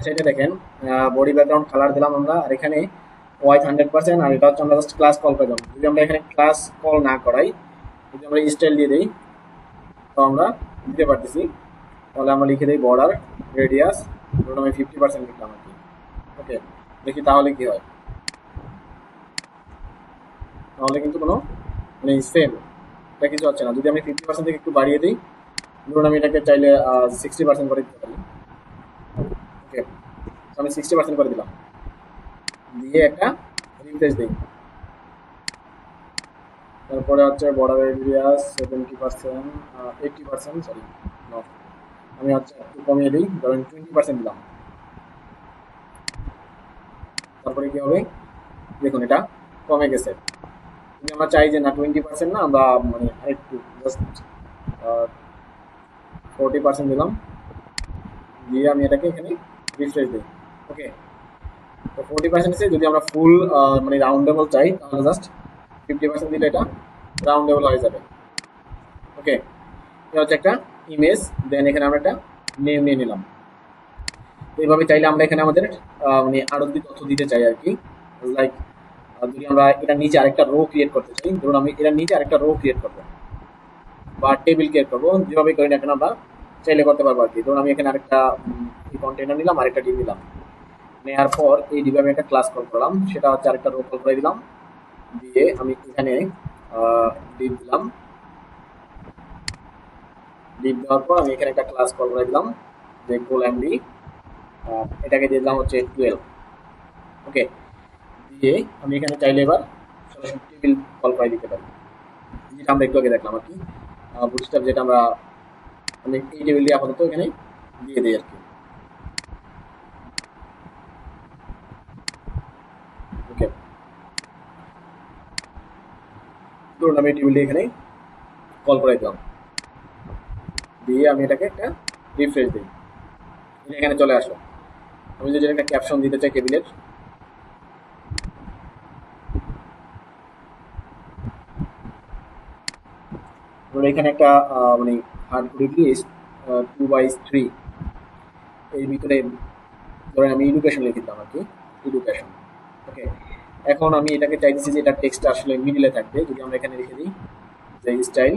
সেটা দেখেন, বডি ব্যাকগ্রাউন্ড কালার দিলাম আমরা, আর এখানে ওয়াইট 100%, আর এটা হচ্ছে আমরা জাস্ট ক্লাস কল পেলাম। যদি আমরা এখানে ক্লাস কল না করাই, যদি আমরা স্টাইল দিয়ে দিই, তো আমরা দিতে পারতেছি। তাহলে আমরা লিখে দিই বর্ডার রেডিয়াস, ধরুন আমি 50% লিখলাম আর কি। ওকে, দেখি তাহলে কি হয়। তাহলে কিন্তু কোনো মানে সেম এটা কিছু হচ্ছে না। যদি আমি 50% থেকে একটু বাড়িয়ে দিই, ধরুন আমি এটাকে চাইলে 60% করে দিতে পারি। ওকে, আমি 60% করে দিলাম, দিয়ে একটা রিফ্রেশ দিই। তারপরে হচ্ছে বর্ডার এরিয়া 70%, 80%, সরি, আমি হচ্ছে একটু কমিয়ে দিই, ধরেন 20% দিলাম। তারপরে কি হবে দেখুন এটা কমে গেছে। যদি আমরা চাই যে না 20% না, আমরা মানে আরেকটু জাস্ট 40% দিলাম, দিয়ে আমি এটাকে এখানে রিফ্রেশ দিই। ওকে, তো 40% যদি আমরা ফুল মানে রাউন্ডেবল চাই তাহলে জাস্ট 50% দিলে এটা রাউন্ডেবল হয়ে যাবে। ওকে, এটা হচ্ছে একটা ইমেজ। দেন এখানে আমরা একটা নেম নিয়ে নিলাম। তো এইভাবে চাইলে আমরা এখানে আমাদের মানে আরো যদি তথ্য দিতে চাই আর কি, লাইক যদি আমরা এটা নিচে আরেকটা রো ক্রিয়েট করতে চাই, ধরুন আমি এটা নিচে আরেকটা রো ক্রিয়েট করবো বা টেবিল ক্রিয়েট করবো, যেভাবে করি না কেন আমরা চাইলে করতে পারবো আর কি। ধরুন আমি এখানে আরেকটা কন্টেনার নিলাম, আরেকটা ডিভ নিলাম, নেওয়ার পর এই ডিভে আমি একটা ক্লাস কল করলাম, সেটা হচ্ছে আরেকটা রো কল করে দিলাম, দিয়ে আমি এখানে ডিভ দিলাম। ডিভ দেওয়ার পর আমি এখানে একটা ক্লাস কল করে দিলাম যে কোল এমডি, এটাকে দিয়ে দিলাম হচ্ছে 12। ওকে, দিয়ে আমি এখানে চাইলে এবার সরাসরি টেবিল কল করে দিতে পারি, যেটা আমরা একটু আগে দেখলাম আর কি। বুটস্ট্র্যাপ যেটা আমরা, আমি এই টেবিল দিয়ে আপাতত এখানে দিয়ে দিই আর কি। ওকে, ধরুন আমি এই টেবিল দিয়ে এখানে কল করে দিলাম, দিয়ে আমি এটাকে একটা রিফ্রেশ দিই, এটা এখানে চলে আসলো। আমি যদি একটা ক্যাপশন দিতে চাই টেবিলের, ধরুন এখানে একটা মানে হার্ড কোডেডলি 2/3 এর ভিতরে ধরেন আমি এডুকেশন লিখে দিলাম আর কি, এডুকেশন। ওকে, এখন আমি এটাকে চাইতেছি যে এটা টেক্সট আসলে মিডিলে থাকবে, যদি আমরা এখানে লিখে দিই যে স্টাইল,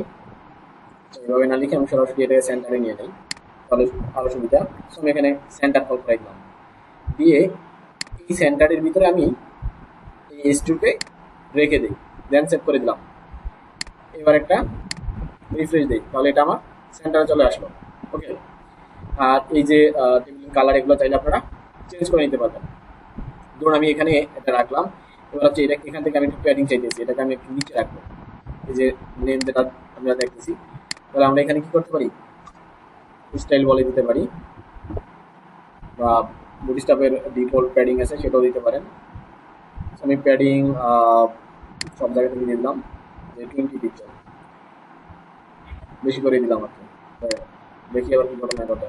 এইভাবে না লিখে আমি সরাসরি এটাকে সেন্টারে নিয়ে নিই তাহলে আরো সুবিধা। সো আমি এখানে সেন্টার কল করে দিলাম, দিয়ে এই সেন্টারের ভিতরে আমি এই এস2কে রেখে দিই, দেন সেভ করে দিলাম। এবার একটা রিফ্রেশ দিই, তাহলে এটা আমার সেন্টারে চলে আসলো। ওকে, আর এই যে টেবিল কালার এগুলো চাইলে আপনারা চেঞ্জ করে নিতে পারবেন। ধরুন আমি এখানে এটা রাখলাম, এবার হচ্ছে এটা এখান থেকে আমি একটু প্যাডিং চাইতেছি, এটাকে আমি একটু নিচে রাখবো, এই যে নেম যেটা আমরা দেখতেছি, তাহলে আমরা এখানে কি করতে পারি, স্টাইল বলে দিতে পারি, বা বুটস্ট্র্যাপের ডিফল্ট প্যাডিং আছে সেটাও দিতে পারেন। আমি প্যাডিং সব জায়গা থেকে দিয়ে দিলাম যে 20 পিক্সেল, বেশি করে দিলাম আর কি। দেখি আবার কি ঘটনা ঘটে।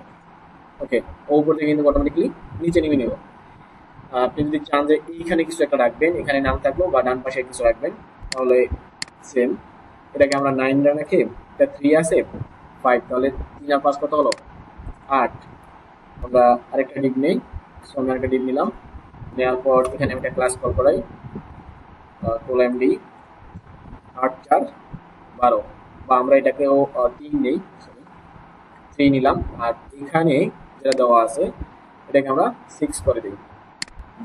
ওকে, উপর থেকে কিন্তু অটোমেটিকলি নিচে নেমে নেব। আপনি যদি চান যে এইখানে কিছু একটা রাখবেন, এখানে নাম থাকলো বা ডান পাশে কিছু রাখবেন, তাহলে সেম এটাকে আমরা 9 রেখে, এটা 3 আছে 5, তাহলে 3 আর 5 কত হলো 8। আমরা আরেকটা ডিপ নেই, সো আমি আরেকটা ডিপ নিলাম, নেওয়ার পর এখানে আমি একটা ক্লাস কল করাই, কোল এমডি 8 4 12, বা আমরা এটাকেও 3 নেই, সরি 3 নিলাম, আর এখানে যেটা দেওয়া আছে এটাকে আমরা 6 করে দিই,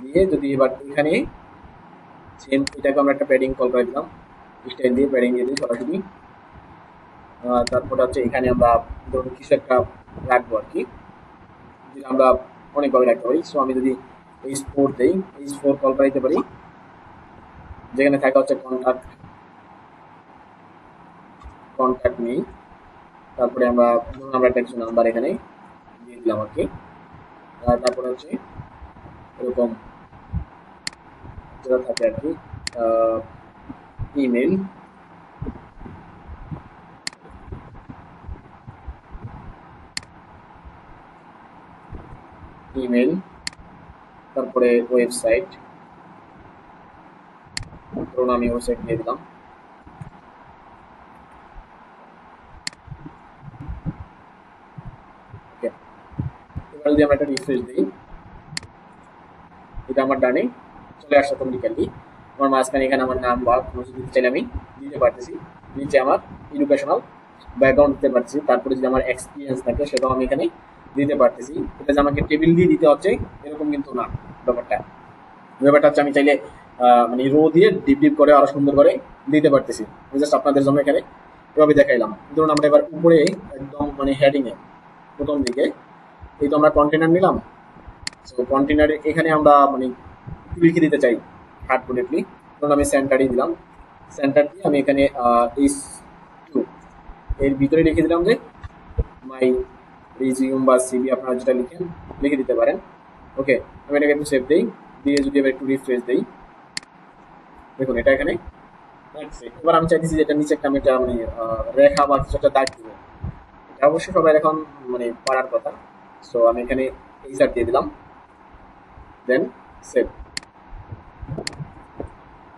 দিয়ে যদি এবার এখানে সেম এটাকে আমরা একটা প্যাডিং কল করে দিলাম, স্টাইল দিয়ে প্যাডিং দিয়ে দিই সরাসরি। তারপরে হচ্ছে এখানে আমরা ধরুন কিছু একটা রাখবো আর কি, যেটা আমরা অনেকভাবে রাখতে পারি। সো আমি যদি H4 দেই, H4 কল করাইতে পারি, যেখানে থাকা হচ্ছে কন্ট্যাক্ট, কন্ট্যাক্ট নেই, তারপরে আমরা ধরুন আমরা একটা কিছু নাম্বার এখানে দিয়ে দিলাম আর কি। তারপরে হচ্ছে এরকম যেটা থাকে আর কি, ইমেল, ইমেল, তারপরে ওয়েবসাইট, ধরুন আমি ওয়েবসাইট দিয়ে দিলাম। ওকে, এবার যদি আমরা একটা রিফ্রেশ দিই, এটা আমার ডানে চলে আসছে অটোমেটিক্যালি। আমার মাঝখানে এখানে আমার নাম বা কোনো কিছু দিতে চাইলে আমি দিতে পারতেছি, নিচে আমার এডুকেশনাল ব্যাকগ্রাউন্ড দিতে পারতেছি, তারপরে যদি আমার এক্সপিরিয়েন্স থাকে সেটাও আমি এখানে দিতে পারতেছি। এটা যে আমাকে টেবিল দিয়ে দিতে হচ্ছে এরকম কিন্তু না ব্যাপারটা। ব্যাপারটা হচ্ছে আমি চাইলে মানে রো দিয়ে ডিপ ডিপ করে আরো সুন্দর করে দিতে পারতেছি। আমি জাস্ট আপনাদের জন্য এখানে এভাবে দেখাইলাম। ধরুন আমরা এবার উপরে একদম মানে হেডিং এ প্রথম দিকে এই তো আমরা কন্টেনার নিলাম, সো কন্টেনারে এখানে আমরা মানে লিখে দিতে চাই হার্ড কোডেডলি, ধরুন আমি সেন্টারই দিলাম, সেন্টার দিয়ে আমি এখানে এইচ টু এর ভিতরে লিখে দিলাম যে মাই রিজিউম বা সিভি আপনারা যেটা লিখেন লিখে দিতে পারেন। ওকে, আমি এটাকে একটু সেভ দিই, দিয়ে যদি এবার একটু রিফ্রেশ দিই, দেখুন এটা এখানে রাখছে। এবার আমি চাইতেছি যে এটা নিচে একটা আমি একটা মানে রেখা বা কিছু একটা দাগ দিব, এটা অবশ্যই সবাই এখন মানে পারার কথা। সো আমি এখানে এই সাইড দিয়ে দিলাম, দেন সেভ।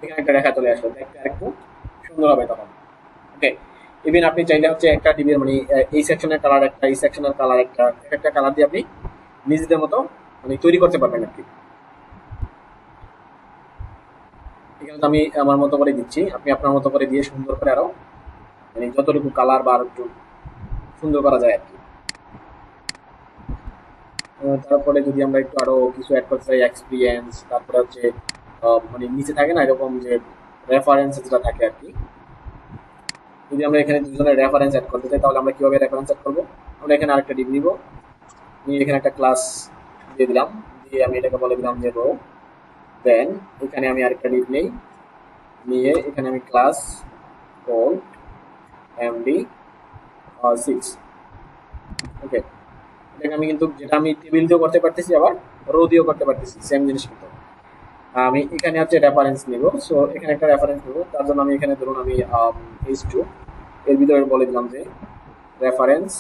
এখানে একটা রেখা চলে আসলো, দেখতে আরেকটু সুন্দর হবে তখন। ওকে, ইভেন আপনি চাইলে হচ্ছে একটা টিভির মানে এই সেকশনের কালার একটা, এই সেকশনের কালার একটা, একটা কালার দিয়ে আপনি নিজেদের মতো মানে তৈরি করতে পারবেন আর কি। এখানে তো আমি আমার মতো করে দিচ্ছি, আপনি আপনার মতো করে দিয়ে সুন্দর করে আরো মানে যতটুকু কালার বা আরো একটু সুন্দর করা যায় আর কি। তারপরে যদি আমরা একটু আরো কিছু অ্যাড করতে চাই, এক্সপিরিয়েন্স, তারপরে হচ্ছে মানে নিচে থাকে না এরকম যে রেফারেন্স যেটা থাকে আর কি। যদি আমরা এখানে দুজনের রেফারেন্স অ্যাড করতে চাই তাহলে আমরা কিভাবে রেফারেন্স অ্যাড করবো? আমরা এখানে আরেকটা ডিপ নিব, নিয়ে এখানে একটা ক্লাস দিয়ে দিলাম, দিয়ে আমি এটাকে বলে দিলাম যে রো। দেন এখানে আমি আরেকটা ডিপ নেই, নিয়ে এখানে আমি ক্লাস কোড এমডি 6। ওকে, এটাকে আমি কিন্তু যেটা আমি টেবিল দিয়েও করতে পারতেছি আবার রো দিয়েও করতে পারতেছি, সেম জিনিস কিন্তু। আমি এখানে হচ্ছে রেফারেন্স নিব, সো এখানে একটা রেফারেন্স নিব, তার জন্য আমি এখানে ধরুন আমি H2 এর ভিতরে বলে দিলাম যে রেফারেন্স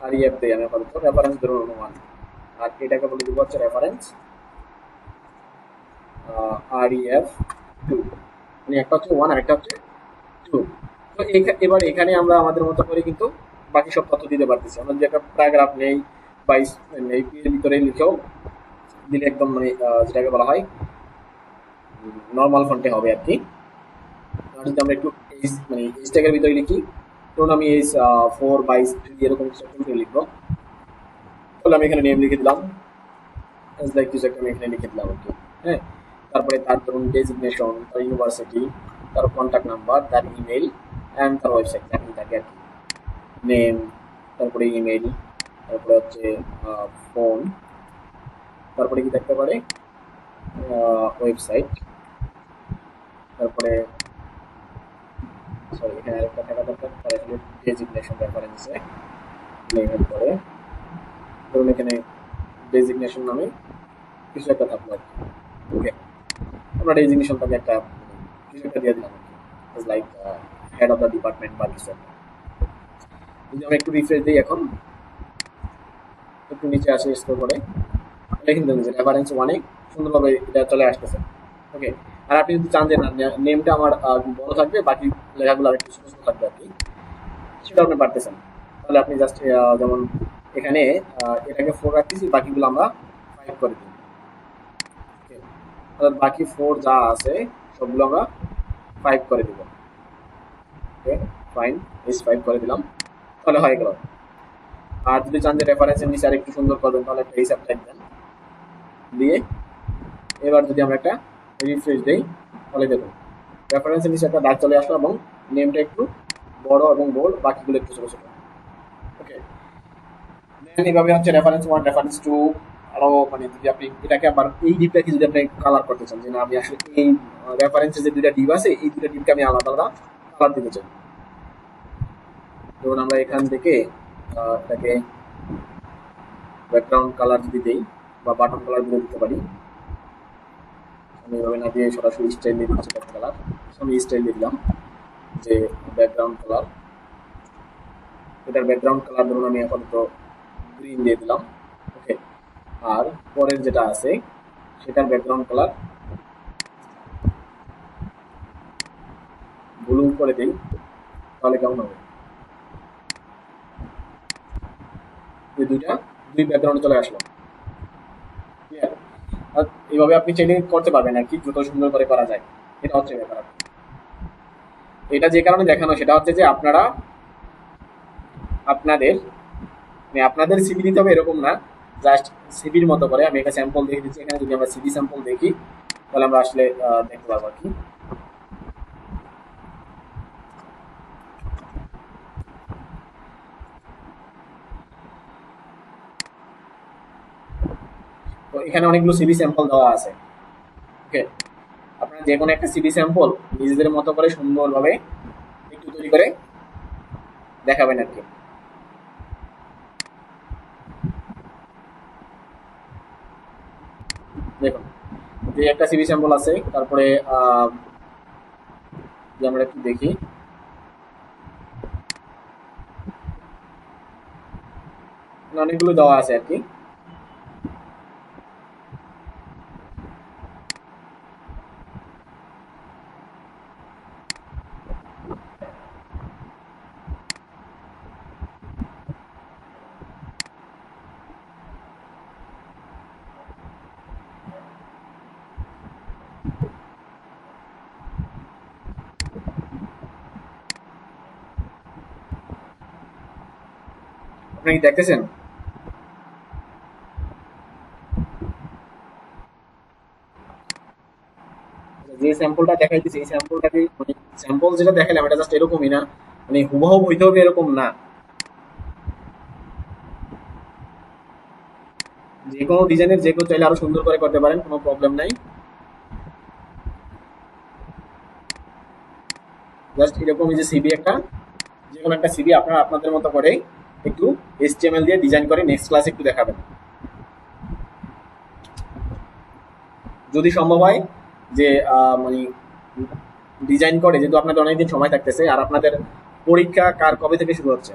আর ইএফ দেই আমি আপাতত, রেফারেন্স ধরুন অনুমান, আর এটাকে বলে দিব হচ্ছে রেফারেন্স আর ইএফ 2, মানে একটা হচ্ছে 1 আর একটা হচ্ছে 2। তো এবার এখানে আমরা আমাদের মতো করে কিন্তু বাকি সব তথ্য দিতে পারতেছি। আমরা যদি একটা প্যারাগ্রাফ নেই বা এই এর ভিতরে লিখেও দিলে একদম মানে যেটাকে বলা হয় নর্মাল ফন্টে হবে আর কি। আর যদি আমরা একটু এই মানে এই ট্যাগের ভিতরে লিখি, ধরুন আমি এই 4/3 এরকম কিছু একটা ভিতরে লিখবো, তাহলে আমি এখানে নেম লিখে দিলাম, লাইক কিছু একটা আমি এখানে লিখে দিলাম আর কি। হ্যাঁ, তারপরে তার ধরুন ডেজিগনেশন, তার ইউনিভার্সিটি, তার কন্ট্যাক্ট নাম্বার, তার ইমেল অ্যান্ড তার ওয়েবসাইট চাকরি থাকে আর কি। নেম, তারপরে ইমেল, তারপরে হচ্ছে ফোন, তারপরে কি থাকতে পারে ওয়েবসাইট, তারপরে সরি এখানে আরেকটা থাকা দরকার, তার আসলে ডেজিগনেশন রেফারেন্সে নেমের পরে ধরুন এখানে ডেজিগনেশন নামে কিছু একটা থাকলো আর কি। ওকে, আমরা ডেজিগনেশনটাকে একটা কিছু একটা দিয়ে দিলাম আর কি, like head of the department বা কিছু একটা। যদি আমরা একটু রিফ্রেশ দিই এখন, একটু নিচে আসে স্ক্রল করে দেখেন যে রেফারেন্স 1-এ সুন্দরভাবে এটা চলে আসতেছে। ওকে, আর আপনি যদি চান যে না নেমটা আমার বড় থাকবে, বাকি লেখাগুলো আর একটু ছোট ছোট থাকবে আর কি, সেটা আপনি পারতেছেন। তাহলে আপনি জাস্ট যেমন এখানে এটাকে 4 রাখতেছি, বাকিগুলো আমরা 5 করে দিই। ওকে, অর্থাৎ বাকি 4 যা আছে সবগুলো আমরা 5 করে দিব। ওকে, ফাইন, S5 করে দিলাম, তাহলে হয়ে গেল। আর যদি চান যে রেফারেন্সের নিচে আর একটু সুন্দর করবেন তাহলে একটা হিসাব টাইপ দেন, দিয়ে এবার যদি আমরা একটা রিফ্রেশ দেই তাহলে দেখুন রেফারেন্সের নিচে একটা দাগ চলে আসলো এবং নেমটা একটু বড় এবং বোল্ড, বাকিগুলো একটু ছোট ছোট। ওকে, দেন এইভাবে হচ্ছে রেফারেন্স 1, রেফারেন্স 2 আরো মানে যদি আপনি এটাকে আবার এই ডিপটাকে যদি আপনি কালার করতে চান যে না আমি আসলে এই রেফারেন্সে যে দুইটা ডিপ আছে এই দুইটা ডিপকে আমি আলাদা আলাদা কালার দিতে চাই, ধরুন আমরা এখান থেকে এটাকে ব্যাকগ্রাউন্ড কালার যদি দেই বা বাটন কালার দিয়ে দিতে পারি। আমি এভাবে না দিয়ে সরাসরি স্টাইল দিয়ে দিচ্ছি ব্যাক কালার, আমি স্টাইল দিয়ে দিলাম যে ব্যাকগ্রাউন্ড কালার, এটার ব্যাকগ্রাউন্ড কালার ধরুন আমি আপাতত গ্রিন দিয়ে দিলাম। ওকে, আর পরের যেটা আছে সেটার ব্যাকগ্রাউন্ড কালার ব্লু করে দিই, তাহলে কেমন হবে? এই দুই ব্যাকগ্রাউন্ডে চলে আসলো। ক্লিয়ার? আর এইভাবে আপনি চাইলে করতে পারবেন আর কি, যত সুন্দর করে করা যায়। এটা হচ্ছে ব্যাপার। এটা যে কারণে দেখানো সেটা হচ্ছে যে আপনারা আপনাদের মানে আপনাদের সিভি দিতে হবে এরকম না, জাস্ট সিভির মতো করে আমি একটা স্যাম্পল দেখে দিচ্ছি। এখানে যদি আমরা সিভি স্যাম্পল দেখি তাহলে আমরা আসলে দেখতে পারবো আর কি। তো এখানে অনেকগুলো সিভি স্যাম্পল দেওয়া আছে। ওকে, আপনারা যে কোনো একটা সিভি স্যাম্পল নিজেদের মতো করে সুন্দরভাবে একটু তৈরি করে দেখাবেন আর কি। দেখুন যে একটা সিভি স্যাম্পল আছে, তারপরে যে আমরা একটু দেখি, অনেকগুলো দেওয়া আছে আর কি। আপনি কি দেখতেছেন? যে স্যাম্পলটা দেখাইতেছি এই স্যাম্পলটাকে, মানে স্যাম্পল যেটা দেখালাম এটা জাস্ট এরকমই না, মানে হুবহু হইতে হবে এরকম না। যে কোনো ডিজাইনের যে কেউ চাইলে আরো সুন্দর করে করতে পারেন, কোনো প্রবলেম নাই। জাস্ট এরকমই যে সিবি একটা, যে কোনো একটা সিবি আপনারা আপনাদের মতো করে একটু এইচটিএমএল দিয়ে ডিজাইন করে নেক্সট ক্লাসে একটু দেখাবেন যদি সম্ভব হয়। যে মানে ডিজাইন করে, যেহেতু আপনাদের অনেকদিন সময় থাকতেছে, আর আপনাদের পরীক্ষা কার কবে থেকে শুরু হচ্ছে?